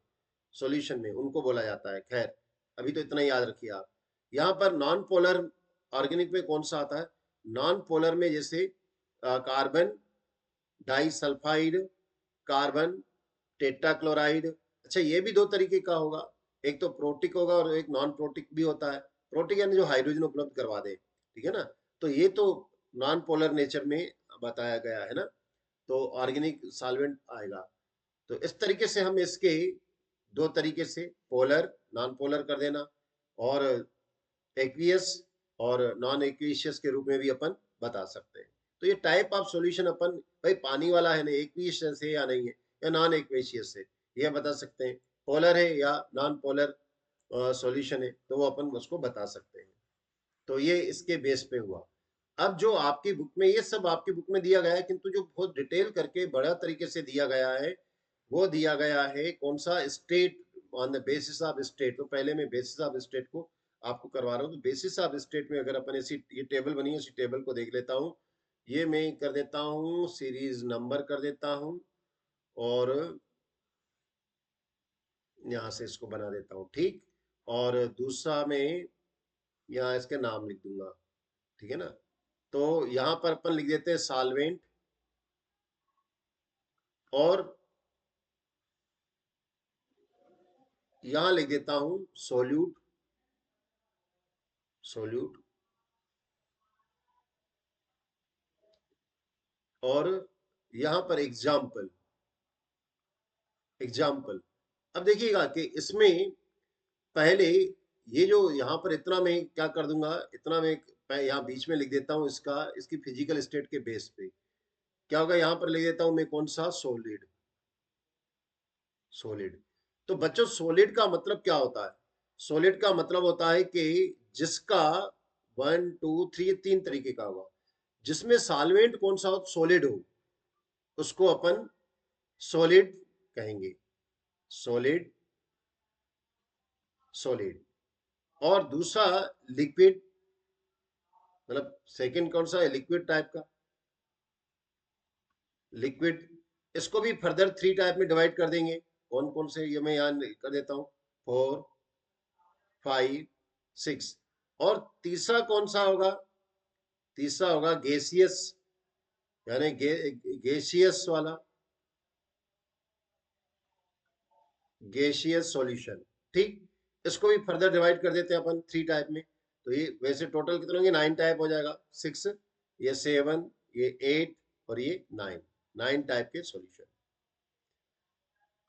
सॉल्यूशन में, उनको बोला जाता है। खैर, अभी तो इतना याद रखिए आप। यहाँ पर नॉन पोलर ऑर्गेनिक में कौन सा आता है, नॉन पोलर में जैसे कार्बन डाइसल्फाइड, कार्बन टेट्राक्लोराइड। अच्छा, ये भी दो तरीके का होगा, एक तो प्रोटिक होगा और एक नॉन प्रोटिक भी होता है। प्रोटिक यानी जो हाइड्रोजन उपलब्ध करवा दे, ठीक है ना। तो ये तो नॉन पोलर नेचर में बताया गया है ना, तो ऑर्गेनिक सॉल्वेंट आएगा। तो इस तरीके से हम इसके दो तरीके से पोलर नॉन पोलर कर देना, और एक्वियस और नॉन एक्वियस के रूप में भी अपन बता सकते हैं। तो ये टाइप ऑफ सॉल्यूशन अपन, भाई पानी वाला है ना, एक्वियस है या नहीं है, या नॉन एक्वियस है, ये बता सकते हैं। पोलर है या नॉन पोलर सॉल्यूशन है, तो वो अपन उसको बता सकते हैं। तो ये इसके बेस पे हुआ। अब जो आपकी बुक में, ये सब आपकी बुक में दिया गया है, किंतु जो बहुत डिटेल करके बड़ा तरीके से दिया गया है, वो दिया गया है कौन सा, state, on the basis of state. तो पहले मैं बेसिस ऑफ स्टेट को आपको करवा रहा हूँ। तो बेसिस ऑफ स्टेट में अगर अपन ऐसी, ये टेबल बनी है, इसी टेबल को देख लेता हूँ। ये मैं कर देता हूँ, सीरीज नंबर कर देता हूँ, और यहाँ से इसको बना देता हूँ, ठीक। और दूसरा में यहाँ इसके नाम लिख दूंगा, ठीक है ना। तो यहाँ पर अपन लिख देते हैं सॉल्वेंट, और यहाँ लिख देता हूं सोल्यूट, सोल्यूट, और यहाँ पर एग्जाम्पल, एग्जाम्पल। अब देखिएगा कि इसमें पहले ये जो यहाँ पर इतना मैं क्या कर दूंगा, इतना मैं यहाँ बीच में लिख देता हूँ इसका, इसकी फिजिकल स्टेट के बेस पे क्या होगा, यहाँ पर लिख देता हूँ मैं कौन सा, सोलिड, सॉलिड। तो बच्चों सॉलिड का मतलब क्या होता है, सॉलिड का मतलब होता है कि जिसका वन टू थ्री, तीन तरीके का होगा, जिसमें सॉल्वेंट कौन सा हो, सॉलिड हो, उसको अपन सॉलिड कहेंगे, सॉलिड, सॉलिड। और दूसरा लिक्विड, मतलब सेकंड कौन सा है, लिक्विड टाइप का, लिक्विड। इसको भी फर्दर थ्री टाइप में डिवाइड कर देंगे, कौन कौन से, ये मैं यहाँ कर देता हूँ, 4, 5, 6। और तीसरा कौन सा होगा, तीसरा होगा गैसियस, यानी गैसियस वाला, गैसियस सॉल्यूशन, ठीक। इसको भी फर्दर डिवाइड कर देते हैं अपन थ्री टाइप में। तो ये वैसे टोटल कितने होंगे, 9 टाइप हो जाएगा, 6, ये 7, ये 8, और ये 9, 9 टाइप के सॉल्यूशन।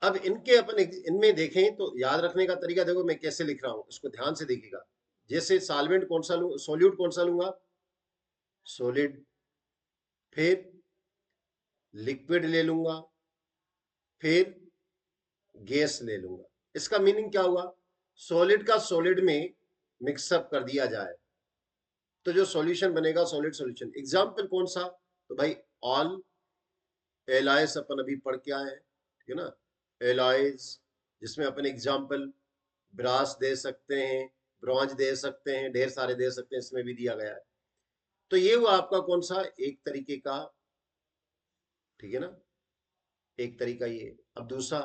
अब इनके अपन इनमें देखें तो याद रखने का तरीका देखो मैं कैसे लिख रहा हूं, इसको ध्यान से देखिएगा। जैसे सॉल्वेंट कौन सा लूं, सोल्यूट कौन सा लूंगा, सॉलिड, फिर लिक्विड ले लूंगा, फिर गैस ले लूंगा। इसका मीनिंग क्या हुआ, सॉलिड का सॉलिड में मिक्सअप कर दिया जाए तो जो सॉल्यूशन बनेगा सॉलिड सॉल्यूशन। एग्जाम्पल कौन सा, तो भाई ऑल एलाइज अपन अभी पढ़ के आए हैं, ठीक है ना, एलाइज, जिसमें अपन एग्जाम्पल ब्रास दे सकते हैं, ब्रॉन्ज दे सकते हैं, ढेर सारे दे सकते हैं, इसमें भी दिया गया है। तो ये हुआ आपका कौन सा, एक तरीके का, ठीक है ना, एक तरीका ये। अब दूसरा,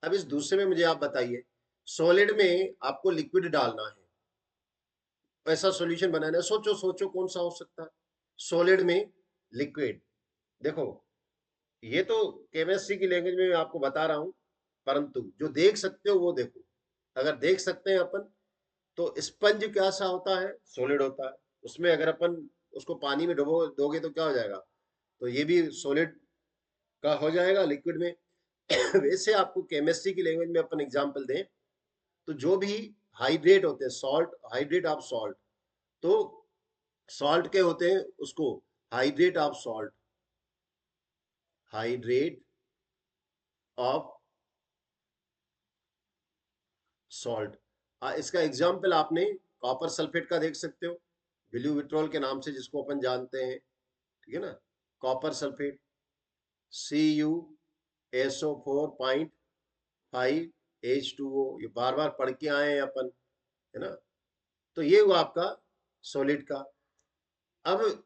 अब इस दूसरे में मुझे आप बताइए, सॉलिड में आपको लिक्विड डालना है, ऐसा सॉल्यूशन बनाना है, सोचो सोचो कौन सा हो सकता है, सॉलिड में लिक्विड। देखो, ये तो केमिस्ट्री की लैंग्वेज में मैं आपको बता रहा हूं, परंतु जो देख सकते हो वो देखो। अगर देख सकते हैं अपन, तो स्पंज कैसा होता है, सॉलिड होता है। उसमें अगर अपन उसको पानी में डुबो दोगे तो क्या हो जाएगा, तो ये भी सॉलिड का हो जाएगा लिक्विड में। वैसे आपको केमिस्ट्री की लैंग्वेज में अपन एग्जांपल दें, तो जो भी हाइड्रेट होते हैं, सॉल्ट, हाइड्रेट ऑफ सॉल्ट। तो सॉल्ट के होते हैं उसको hydrate of salt, hydrate of salt. इसका एग्जाम्पल आपने कॉपर सल्फेट का देख सकते हो, ब्लू विट्रोल के नाम से जिसको अपन जानते हैं, ठीक है ना। कॉपर सल्फेट Cu SO4.5H2O, ये बार बार पढ़ के आए हैं अपन, है ना। तो ये हुआ आपका सॉलिड का। अब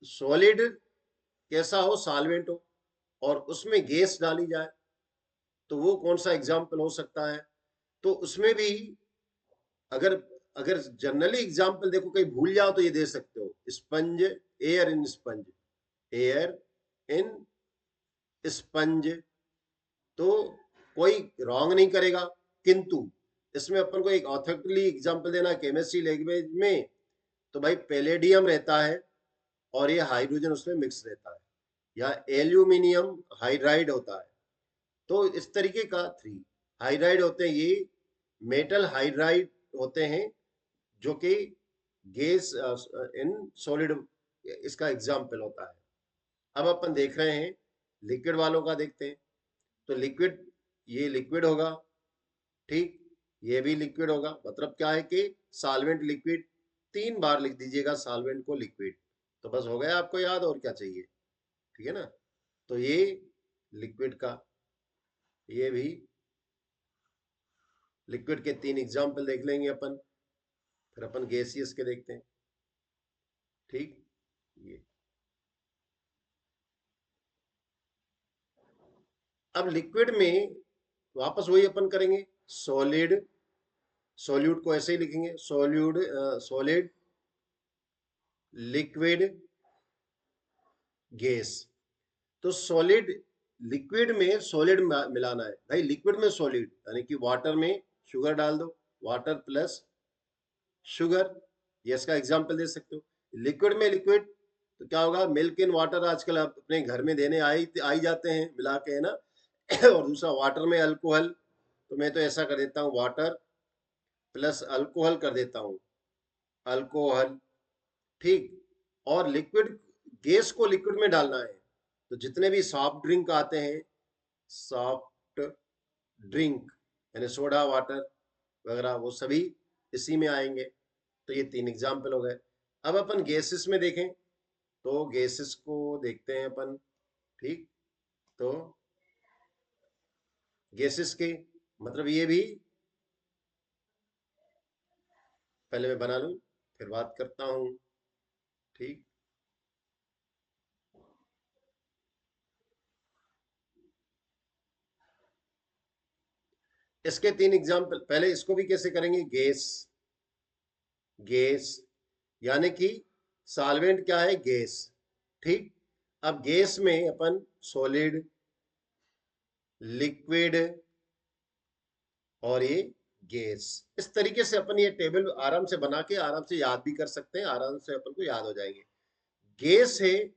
सॉलिड कैसा हो, सॉल्वेंट हो और उसमें गैस डाली जाए, तो वो कौन सा एग्जाम्पल हो सकता है। तो उसमें भी अगर अगर जनरली एग्जाम्पल देखो कहीं भूल जाओ तो ये दे सकते हो, sponge, air in sponge, air in sponge, तो कोई रॉन्ग नहीं करेगा। किंतु इसमें अपन को एक ऑथेंटिकली एग्जाम्पल देना केमिस्ट्री लैंग्वेज में, तो भाई पैलेडियम रहता है और ये हाइड्रोजन उसमें मिक्स रहता है, या एल्यूमिनियम हाइड्राइड होता है। तो इस तरीके का 3 हाइड्राइड होते हैं, ये मेटल हाइड्राइड होते हैं जो कि गैस इन सॉलिड इसका एग्जाम्पल होता है। अब अपन देख रहे हैं लिक्विड वालों का, देखते हैं। तो लिक्विड, ये लिक्विड होगा, ठीक, ये भी लिक्विड होगा। मतलब क्या है कि सॉल्वेंट लिक्विड, 3 बार लिख दीजिएगा सॉल्वेंट को लिक्विड, तो बस हो गया आपको याद, और क्या चाहिए, ठीक है ना। तो ये लिक्विड का, ये भी लिक्विड के 3 एग्जाम्पल देख लेंगे अपन, फिर अपन गैसियस के देखते हैं, ठीक। ये अब लिक्विड में वापस वही अपन करेंगे, सॉलिड, सॉल्यूट को ऐसे ही लिखेंगे, सॉल्यूड, सॉलिड, लिक्विड, गैस। तो सॉलिड, लिक्विड में सॉलिड मिलाना है भाई, लिक्विड में सॉलिड यानी कि वाटर में शुगर डाल दो, वाटर प्लस शुगर, ये इसका एग्जांपल दे सकते हो। लिक्विड में लिक्विड, तो क्या होगा, मिल्क इन वाटर आजकल आप अपने घर में देने आई जाते हैं मिला के, है ना। और दूसरा वाटर में अल्कोहल, तो मैं तो ऐसा कर देता हूँ, वाटर प्लस अल्कोहल कर देता हूँ, अल्कोहल, ठीक। और लिक्विड, गैस को लिक्विड में डालना है, तो जितने भी सॉफ्ट ड्रिंक आते हैं, सॉफ्ट ड्रिंक यानी सोडा वाटर वगैरह, वो सभी इसी में आएंगे। तो ये 3 एग्जाम्पल हो गए। अब अपन गैसेस में देखें, तो गैसेस को देखते हैं अपन, ठीक। तो गैसेस के मतलब ये भी, पहले मैं बना लूं फिर बात करता हूं, ठीक। इसके 3 एग्जाम्पल, पहले इसको भी कैसे करेंगे, गैस, गैस यानी कि सॉल्वेंट क्या है, गैस, ठीक। अब गैस में अपन सॉलिड, लिक्विड और ये गैस, इस तरीके से अपन ये टेबल आराम से बना के आराम से याद भी कर सकते हैं, आराम से अपन को याद हो जाएंगे। गैस है,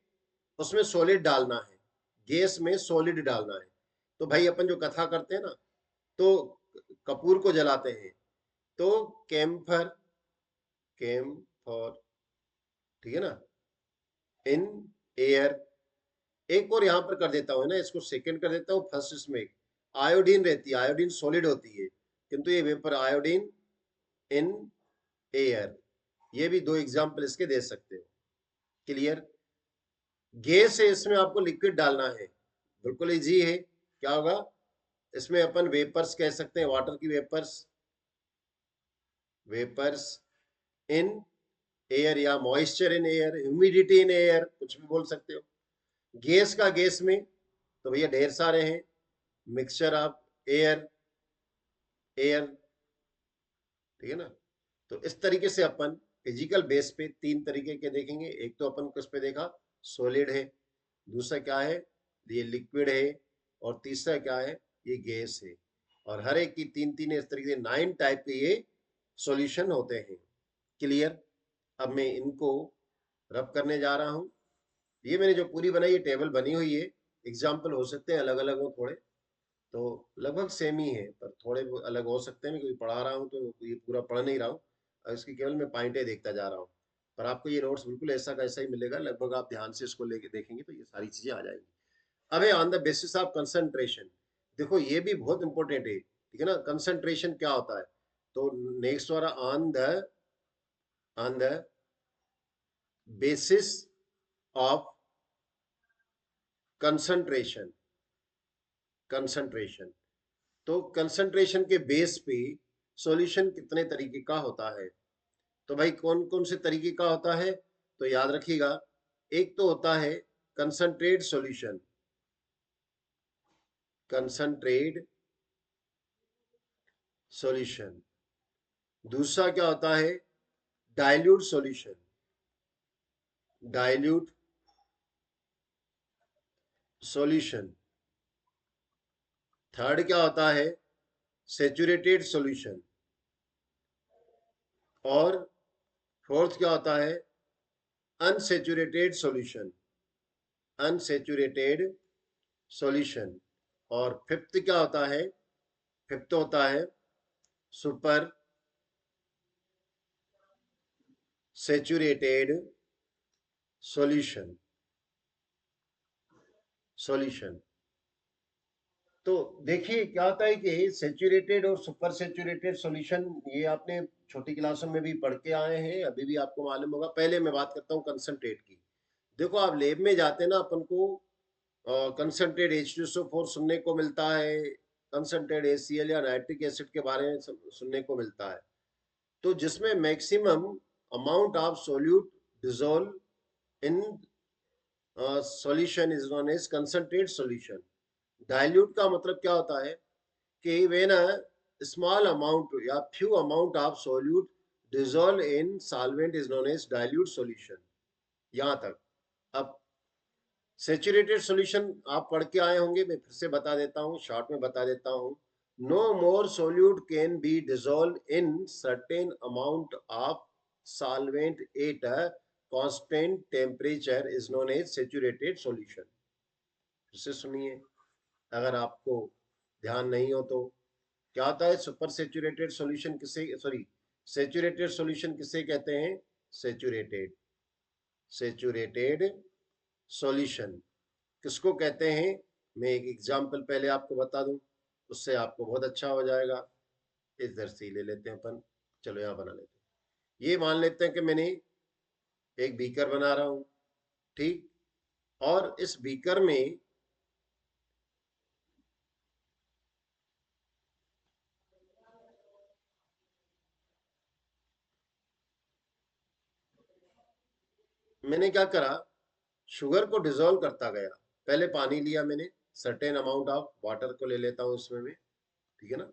उसमें सॉलिड डालना है, गैस में सॉलिड डालना है। तो भाई अपन जो कथा करते हैं ना, तो कपूर को जलाते हैं, तो कैम्फर, कैम्फर, ठीक है ना, इन एयर। एक और यहां पर कर देता हूं ना, इसको सेकंड कर देता हूं फर्स्ट। इसमें आयोडीन रहती है, आयोडीन सॉलिड होती है, किंतु ये वेपर, आयोडीन इन एयर। ये भी 2 एग्जाम्पल इसके दे सकते हो, क्लियर। गैस है, इसमें आपको लिक्विड डालना है, बिल्कुल इजी है। क्या होगा, इसमें अपन वेपर्स कह सकते हैं, वाटर की वेपर्स, वेपर्स इन एयर, या moisture in air, humidity in air, कुछ भी बोल सकते हो। गैस का गैस में, तो भैया ढेर सारे हैं, मिक्सचर ऑफ एयर, एयर, ठीक है ना। तो इस तरीके से अपन फिजिकल बेस पे 3 तरीके के देखेंगे। एक तो अपन किस पे देखा, सॉलिड है, दूसरा क्या है, ये लिक्विड है, और तीसरा क्या है, ये गैस है। और हर एक की 3 इस तरीके से 9 टाइप के ये सॉल्यूशन होते हैं, क्लियर। अब मैं इनको रब करने जा रहा हूँ। ये मैंने जो पूरी बनाई, ये टेबल बनी हुई है, एग्जाम्पल हो सकते हैं अलग अलग हो थोड़े, तो लगभग सेम ही है, पर थोड़े अलग हो सकते हैं। मैं क्योंकि पढ़ा रहा हूँ तो ये पूरा पढ़ नहीं रहा हूँ, इसकी केवल मैं पॉइंटें देखता जा रहा हूँ। पर आपको ये नोट्स बिल्कुल ऐसा का ऐसा ही मिलेगा, लगभग आप ध्यान से इसको लेके देखेंगे तो ये सारी चीजें आ जाएंगी। अब है on the basis of concentration. देखो ये भी बहुत इंपॉर्टेंट है, ठीक है ना। कंसंट्रेशन क्या होता है, तो नेक्स्ट वाला on the basis of concentration. Concentration, तो कंसंट्रेशन के बेस पे सॉल्यूशन कितने तरीके का होता है। तो भाई कौन कौन से तरीके का होता है, तो याद रखिएगा। एक तो होता है कंसंट्रेट सॉल्यूशन, कंसंट्रेट सॉल्यूशन। दूसरा क्या होता है, dilute solution, dilute solution. Third क्या होता है, सेचुरेटेड सॉल्यूशन। और फोर्थ क्या होता है, अनसेचुरेटेड सॉल्यूशन, अनसेचुरेटेड सॉल्यूशन। और फिफ्थ क्या होता है, फिफ्थ होता है सुपर सेचुरेटेड सॉल्यूशन, सॉल्यूशन। तो देखिए क्या होता है कि सेचुरेटेड और सुपर सेचुरेटेड सॉल्यूशन, ये आपने छोटी क्लासों में भी पढ़ के आए हैं, अभी भी आपको मालूम होगा। पहले मैं बात करता हूँ कंसंट्रेट की। देखो आप लैब में जाते हैं ना, अपन को कंसंट्रेट H2SO4 सुनने को मिलता है, कंसंट्रेट HCl या नाइट्रिक एसिड के बारे में सुनने को मिलता है। तो जिसमें maximum amount of solute dissolve in solution is known as concentrate solution. Dilute का मतलब क्या होता है कि व्हेन अ स्मॉल अमाउंट या few amount of solute dissolve in solvent is known as dilute solution. यहां तक। अब सेचुरेटेड सॉल्यूशन आप पढ़ के आए होंगे, मैं फिर से बता देता हूँ, शॉर्ट में बता देता हूँ। No more solute can be dissolve in certain amount of solvent at a constant temperature is known as saturated solution. फिर से सुनिए अगर आपको ध्यान नहीं हो तो। क्या होता है सुपर सेचुरेटेड सॉल्यूशन किसे, सॉरी, सेचुरेटेड सॉल्यूशन किसे कहते हैं, सेचुरेटेड, सेचुरेटेड सॉल्यूशन किसको कहते हैं। मैं एक एग्जांपल पहले आपको बता दूं, उससे आपको बहुत अच्छा हो जाएगा। इधर से ले लेते हैं अपन, चलो यहाँ बना लेते हैं। ये मान लेते हैं कि मैंने एक बीकर बना रहा हूं, ठीक। और इस बीकर में मैंने क्या करा, शुगर को डिजोल्व करता गया। पहले पानी लिया मैंने, सर्टेन अमाउंट ऑफ वाटर को ले लेता हूँ इसमें मैं, ठीक है ना।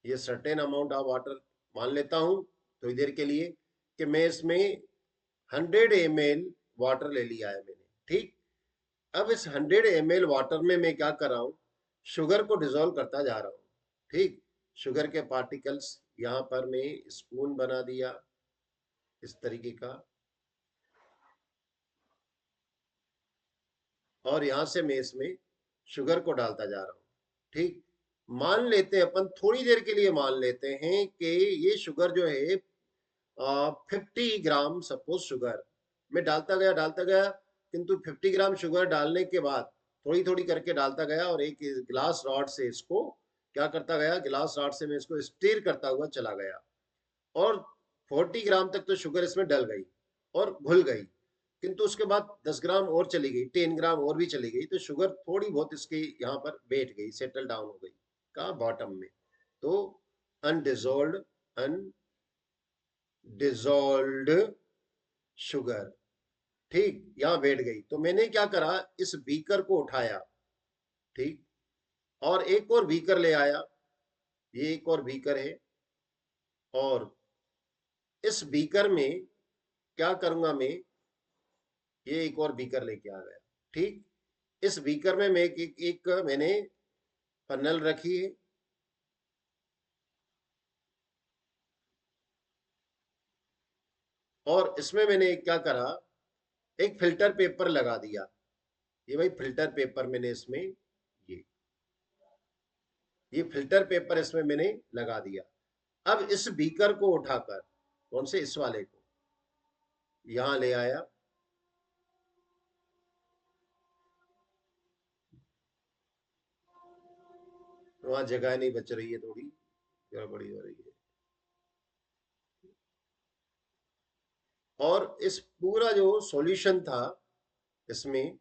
ये सर्टेन अमाउंट ऑफ वाटर मान लेता हूँ थोड़ी देर के लिए, कि मैं इसमें 100 ml वाटर ले लिया है मैंने, ठीक। अब इस 100 ml वाटर में मैं क्या कर रहा हूँ, शुगर को डिजोल्व करता जा रहा हूँ, ठीक। शुगर के पार्टिकल्स यहाँ पर मैं स्पून बना दिया इस तरीके का, और यहां से मैं इसमें शुगर को डालता जा रहा हूँ, ठीक। मान लेते हैं अपन, थोड़ी देर के लिए मान लेते हैं कि ये शुगर जो है 50 ग्राम, सपोज शुगर मैं डालता गया, किंतु 50 ग्राम शुगर डालने के बाद थोड़ी थोड़ी करके डालता गया, और एक ग्लास रॉड से इसको क्या करता गया, ग्लास रॉड से मैं इसको स्टीर करता हुआ चला गया। और 40 ग्राम तक तो शुगर इसमें डल गई और घुल गई, किंतु उसके बाद 10 ग्राम और चली गई, 10 ग्राम और भी चली गई, तो शुगर थोड़ी बहुत इसके यहाँ पर बैठ गई, सेटल डाउन हो गई, कहाँ, बॉटम में। तो अनडिजोल्ड, अनडिजोल्ड शुगर, ठीक, यहाँ बैठ गई। तो मैंने क्या करा, इस बीकर को उठाया, ठीक, और एक और बीकर ले आया, ये एक और बीकर है, और इस बीकर में क्या करूंगा मैं, ये एक और बीकर लेके आ गया, ठीक। इस बीकर में मैं एक मैंने पन्नल रखी है, और इसमें मैंने क्या करा, एक फिल्टर पेपर लगा दिया। ये भाई फिल्टर पेपर मैंने इसमें, ये ये फिल्टर पेपर इसमें मैंने लगा दिया। अब इस बीकर को उठाकर, कौन से, इस वाले को यहां ले आया, वहां जगह नहीं बच रही है, थोड़ी गड़बड़ी हो रही है। और इस पूरा जो सॉल्यूशन था इसमें,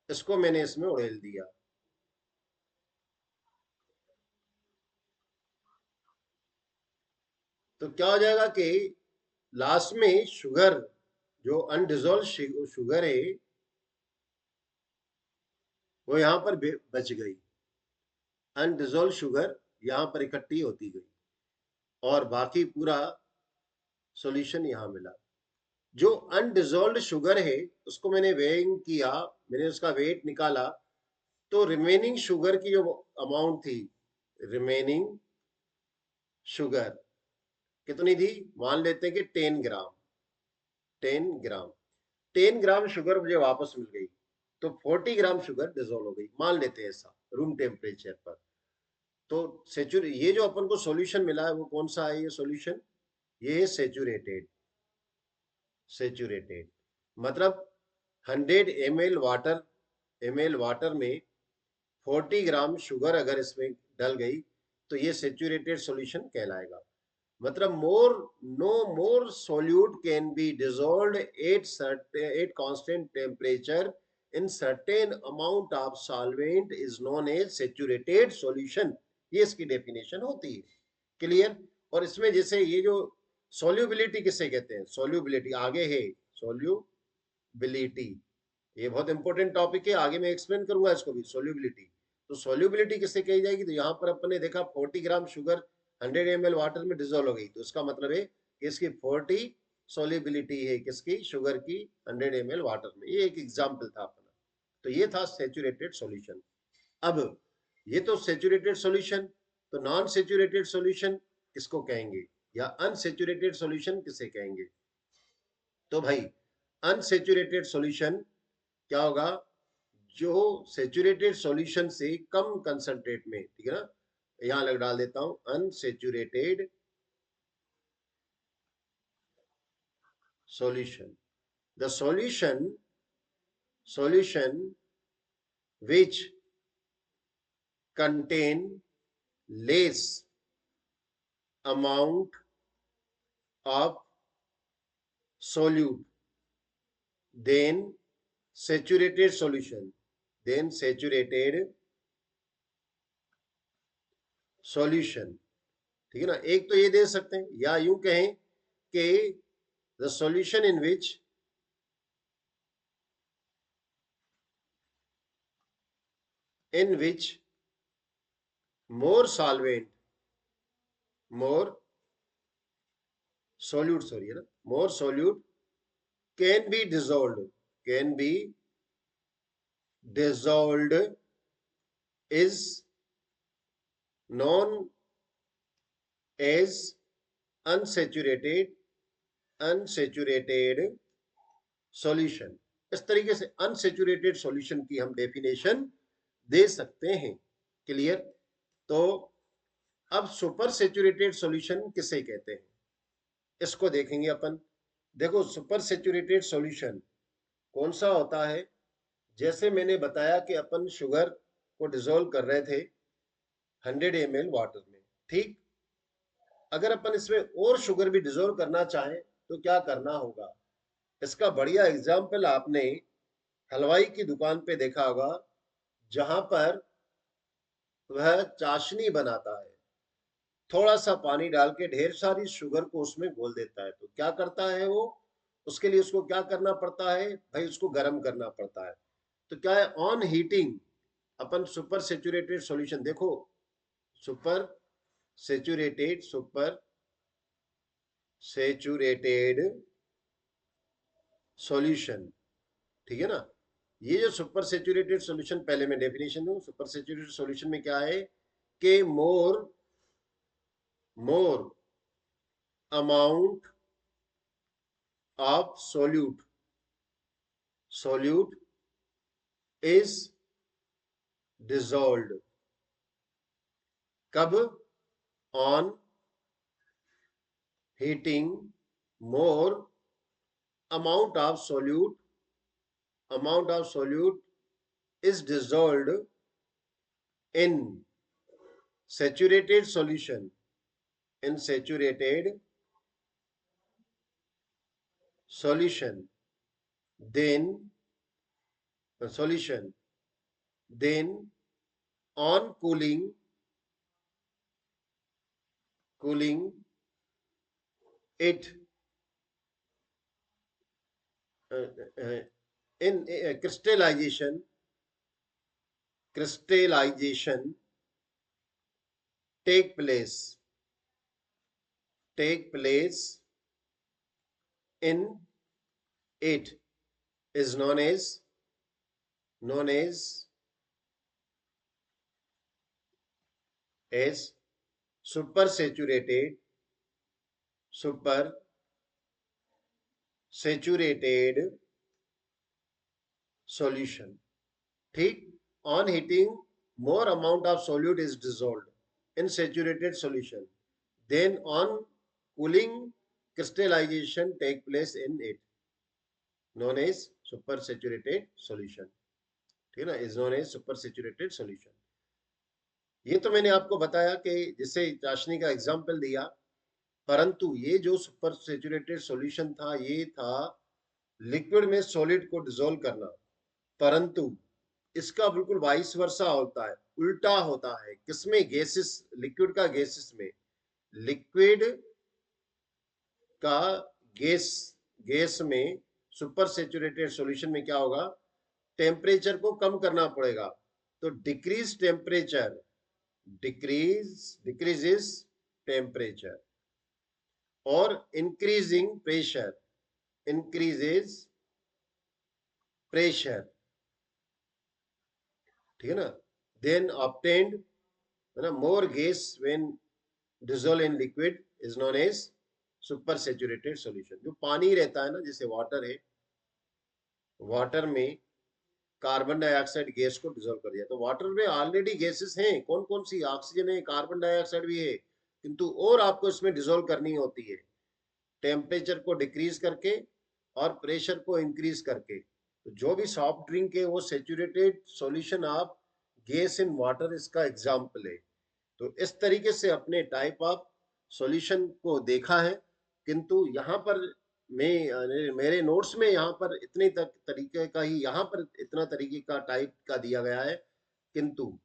इसको मैंने इसमें उड़ेल दिया। तो क्या हो जाएगा कि लास्ट में शुगर, जो अनडिजोल्व शुगर है, वो यहां पर बच गई। अनडिजोल्व शुगर यहां पर इकट्ठी होती गई और बाकी पूरा सॉल्यूशन यहां मिला। जो अनडिजोल्व शुगर है उसको मैंने वेइंग किया, मैंने उसका वेट निकाला, तो रिमेनिंग शुगर की जो अमाउंट थी, रिमेनिंग शुगर कितनी थी, मान लेते हैं कि 10 ग्राम। 10 ग्राम, 10 ग्राम शुगर मुझे वापस मिल गई। तो 40 ग्राम शुगर डिजोल्व हो गई, मान लेते हैं ऐसा रूम टेम्परेचर पर। तो ये जो अपन को सॉल्यूशन मिला है वो कौन सा है, ये सॉल्यूशन, ये है सेचुरेटेड। सेचुरेटेड मतलब 100 ml वाटर में 40 ग्राम शुगर अगर इसमें डल गई तो ये सेचुरेटेड सॉल्यूशन कहलाएगा। मतलब more, no more solute can be dissolve at constant temperature in certain amount of solvent is known as saturated solution. ये इसकी डेफिनेशन होती है। क्लियर। और इसमें जैसे ये जो सोल्यूबिलिटी किसे कहते हैं, सोल्यूबिलिटी आगे है, सोल्यूबिलिटी, ये बहुत इंपॉर्टेंट टॉपिक है, आगे मैं एक्सप्लेन करूंगा इसको भी, सोल्यूबिलिटी। तो सोल्यूबिलिटी किससे कही जाएगी, तो यहाँ पर अपन ने देखा 40 ग्राम शुगर 100 ml वाटर में डिजोल्व हो गई, तो इसका मतलब है कि इसकी 40 सोल्यूबिलिटी है, किसकी, शुगर की 100 ml वाटर में। ये एक एग्जाम्पल था अपना। तो ये था सेचुरेटेड सॉल्यूशन। अब ये तो सेचुरेटेड सॉल्यूशन, तो नॉन सेचुरेटेड सॉल्यूशन किसको कहेंगे, या अनसेचुरेटेड सॉल्यूशन किसे कहेंगे। तो भाई अनसेचुरेटेड सॉल्यूशन क्या होगा, जो सेचुरेटेड सॉल्यूशन से कम कंसंट्रेट में, ठीक है ना, यहां लग डाल देता हूं unsaturated solution, the solution which contain less amount of solute than saturated solution, than saturated solution। ठीक है ना, एक तो ये दे सकते हैं, या यूं कहें कि the solution in which more solvent, more solute, sorry, है ना, more solute can be dissolved, can be dissolved is known as unsaturated, unsaturated solution। इस तरीके से अनसेचुरेटेड सॉल्यूशन की हम डेफिनेशन दे सकते हैं। क्लियर। तो अब सुपर सेचुरेटेड सॉल्यूशन किसे कहते हैं, इसको देखेंगे अपन। देखो सुपर सेचुरेटेड सॉल्यूशन कौन सा होता है, जैसे मैंने बताया कि अपन शुगर को डिजोल्व कर रहे थे 100 ml वाटर में, ठीक। अगर अपन इसमें और शुगर भी डिजोल्व करना चाहें तो क्या करना होगा, इसका बढ़िया एग्जाम्पल आपने हलवाई की दुकान पे देखा होगा, जहां पर वह चाशनी बनाता है, थोड़ा सा पानी डाल के ढेर सारी शुगर को उसमें घोल देता है। तो क्या करता है वो, उसके लिए उसको क्या करना पड़ता है भाई, उसको गर्म करना पड़ता है। तो क्या है, ऑन हीटिंग अपन सुपर सेचुरेटेड सॉल्यूशन, देखो super saturated, super saturated solution, ठीक है ना। ये जो सुपर सेचुरेटेड सॉल्यूशन, पहले मैं डेफिनेशन दूं, सुपर सेचुरेटेड सॉल्यूशन में क्या है कि more, more amount of solute, solute is dissolved कब? On heating more amount of solute is dissolved in saturated solution, in saturated solution, then solution, then on cooling it uh, uh, in crystallization take place in it is known as supersaturated solution. ठीक, on heating more amount of solute is dissolved in saturated solution, then on cooling crystallization take place in it, known as supersaturated solution. ठीक है ना, is known as supersaturated solution. ये तो मैंने आपको बताया कि जिससे चाशनी का एग्जाम्पल दिया, परंतु ये जो सुपर सेचुरेटेड सॉल्यूशन था ये था लिक्विड में सॉलिड को डिसॉल्व करना, परंतु इसका बिल्कुल वाइस वर्सा होता है, उल्टा होता है। किसमें? गैसेस, लिक्विड का गैसेस में। लिक्विड का गैस में सुपर सेचुरेटेड सॉल्यूशन में क्या होगा? टेम्परेचर को कम करना पड़ेगा, तो डिक्रीज टेम्परेचर, डिक्रीजेस टेम्परेचर, और इंक्रीजिंग प्रेशर, इंक्रीजेस प्रेशर। ठीक है ना, देन ऑब्टेन्ड, है ना, more gas when dissolve in liquid is known as super saturated solution. जो पानी रहता है ना, जैसे वाटर है, वाटर में कार्बन डाइऑक्साइड गैस को डिसॉल्व कर दिया, तो वाटर में ऑलरेडी गैसेस हैं, कौन कौन सी? ऑक्सीजन है, कार्बन डाइऑक्साइड भी है, किंतु और आपको इसमें डिसॉल्व करनी होती है टेम्परेचर को डिक्रीज करके और प्रेशर को इंक्रीज करके। तो जो भी सॉफ्ट ड्रिंक है वो saturated solution of gas in water, इसका एग्जाम्पल है। तो इस तरीके से अपने टाइप ऑफ सॉल्यूशन को देखा है, किंतु यहाँ पर मेरे नोट्स में यहाँ पर इतने तक तरीके का ही, यहाँ पर इतना तरीके का टाइप का दिया गया है, किंतु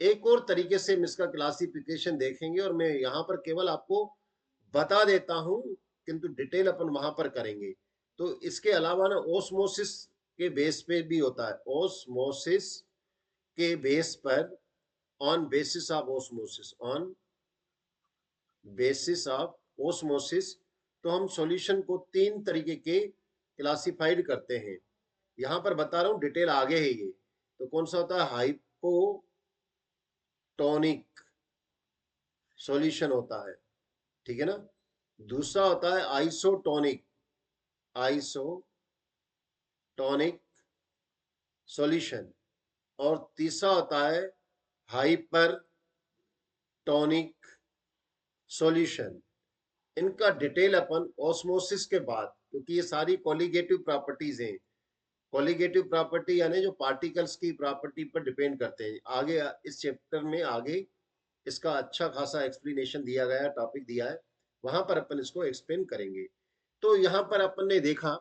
एक और तरीके से हम इसका क्लासिफिकेशन देखेंगे और मैं यहाँ पर केवल आपको बता देता हूँ, किंतु डिटेल अपन वहां पर करेंगे। तो इसके अलावा ना ओस्मोसिस के बेस पे भी होता है, ओस्मोसिस के बेस पर, on basis of osmosis, on basis of osmosis, तो हम सॉल्यूशन को 3 तरीके के क्लासिफाइड करते हैं। यहां पर बता रहा हूं, डिटेल आगे है ये। तो कौन सा होता है? हाइपोटोनिक सॉल्यूशन होता है, ठीक है ना। दूसरा होता है आइसोटोनिक, आइसोटोनिक सॉल्यूशन, और तीसरा होता है हाइपरटोनिक सॉल्यूशन। इनका डिटेल अपन ऑस्मोसिस के बाद, क्योंकि ये सारी कॉलिगेटिव प्रॉपर्टीज हैं, कॉलिगेटिव प्रॉपर्टी यानी जो पार्टिकल्स की प्रॉपर्टी पर डिपेंड करते हैं। आगे इस चैप्टर में आगे इसका अच्छा खासा एक्सप्लेनेशन दिया गया है, टॉपिक दिया है, वहां पर अपन इसको एक्सप्लेन करेंगे। तो यहाँ पर अपन ने देखा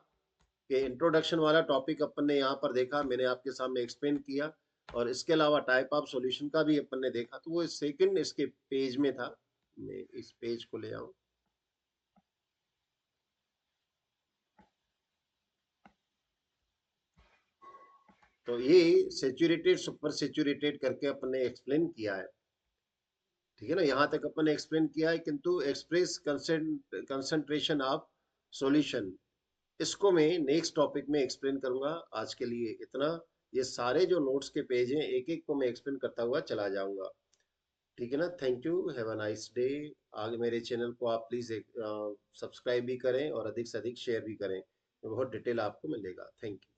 कि इंट्रोडक्शन वाला टॉपिक अपन ने यहाँ पर देखा, मैंने आपके सामने एक्सप्लेन किया, और इसके अलावा टाइप ऑफ सॉल्यूशन का भी अपन ने देखा। तो वो सेकंड इसके पेज में था, मैं इस पेज को ले आऊं। तो ये सेचुरेटेड सुपर सेचुरेटेड करके अपन ने एक्सप्लेन किया है, ठीक है ना। यहाँ तक अपन ने एक्सप्लेन किया है, किंतु एक्सप्रेस कंसंट्रेशन ऑफ सॉल्यूशन, इसको मैं नेक्स्ट टॉपिक में एक्सप्लेन करूंगा। आज के लिए इतना। ये सारे जो नोट्स के पेज हैं, एक एक को मैं एक्सप्लेन करता हुआ चला जाऊंगा, ठीक है ना। Thank you, have a nice day. आगे मेरे चैनल को आप प्लीज सब्सक्राइब भी करें और अधिक से अधिक शेयर भी करें, बहुत डिटेल आपको मिलेगा। Thank you.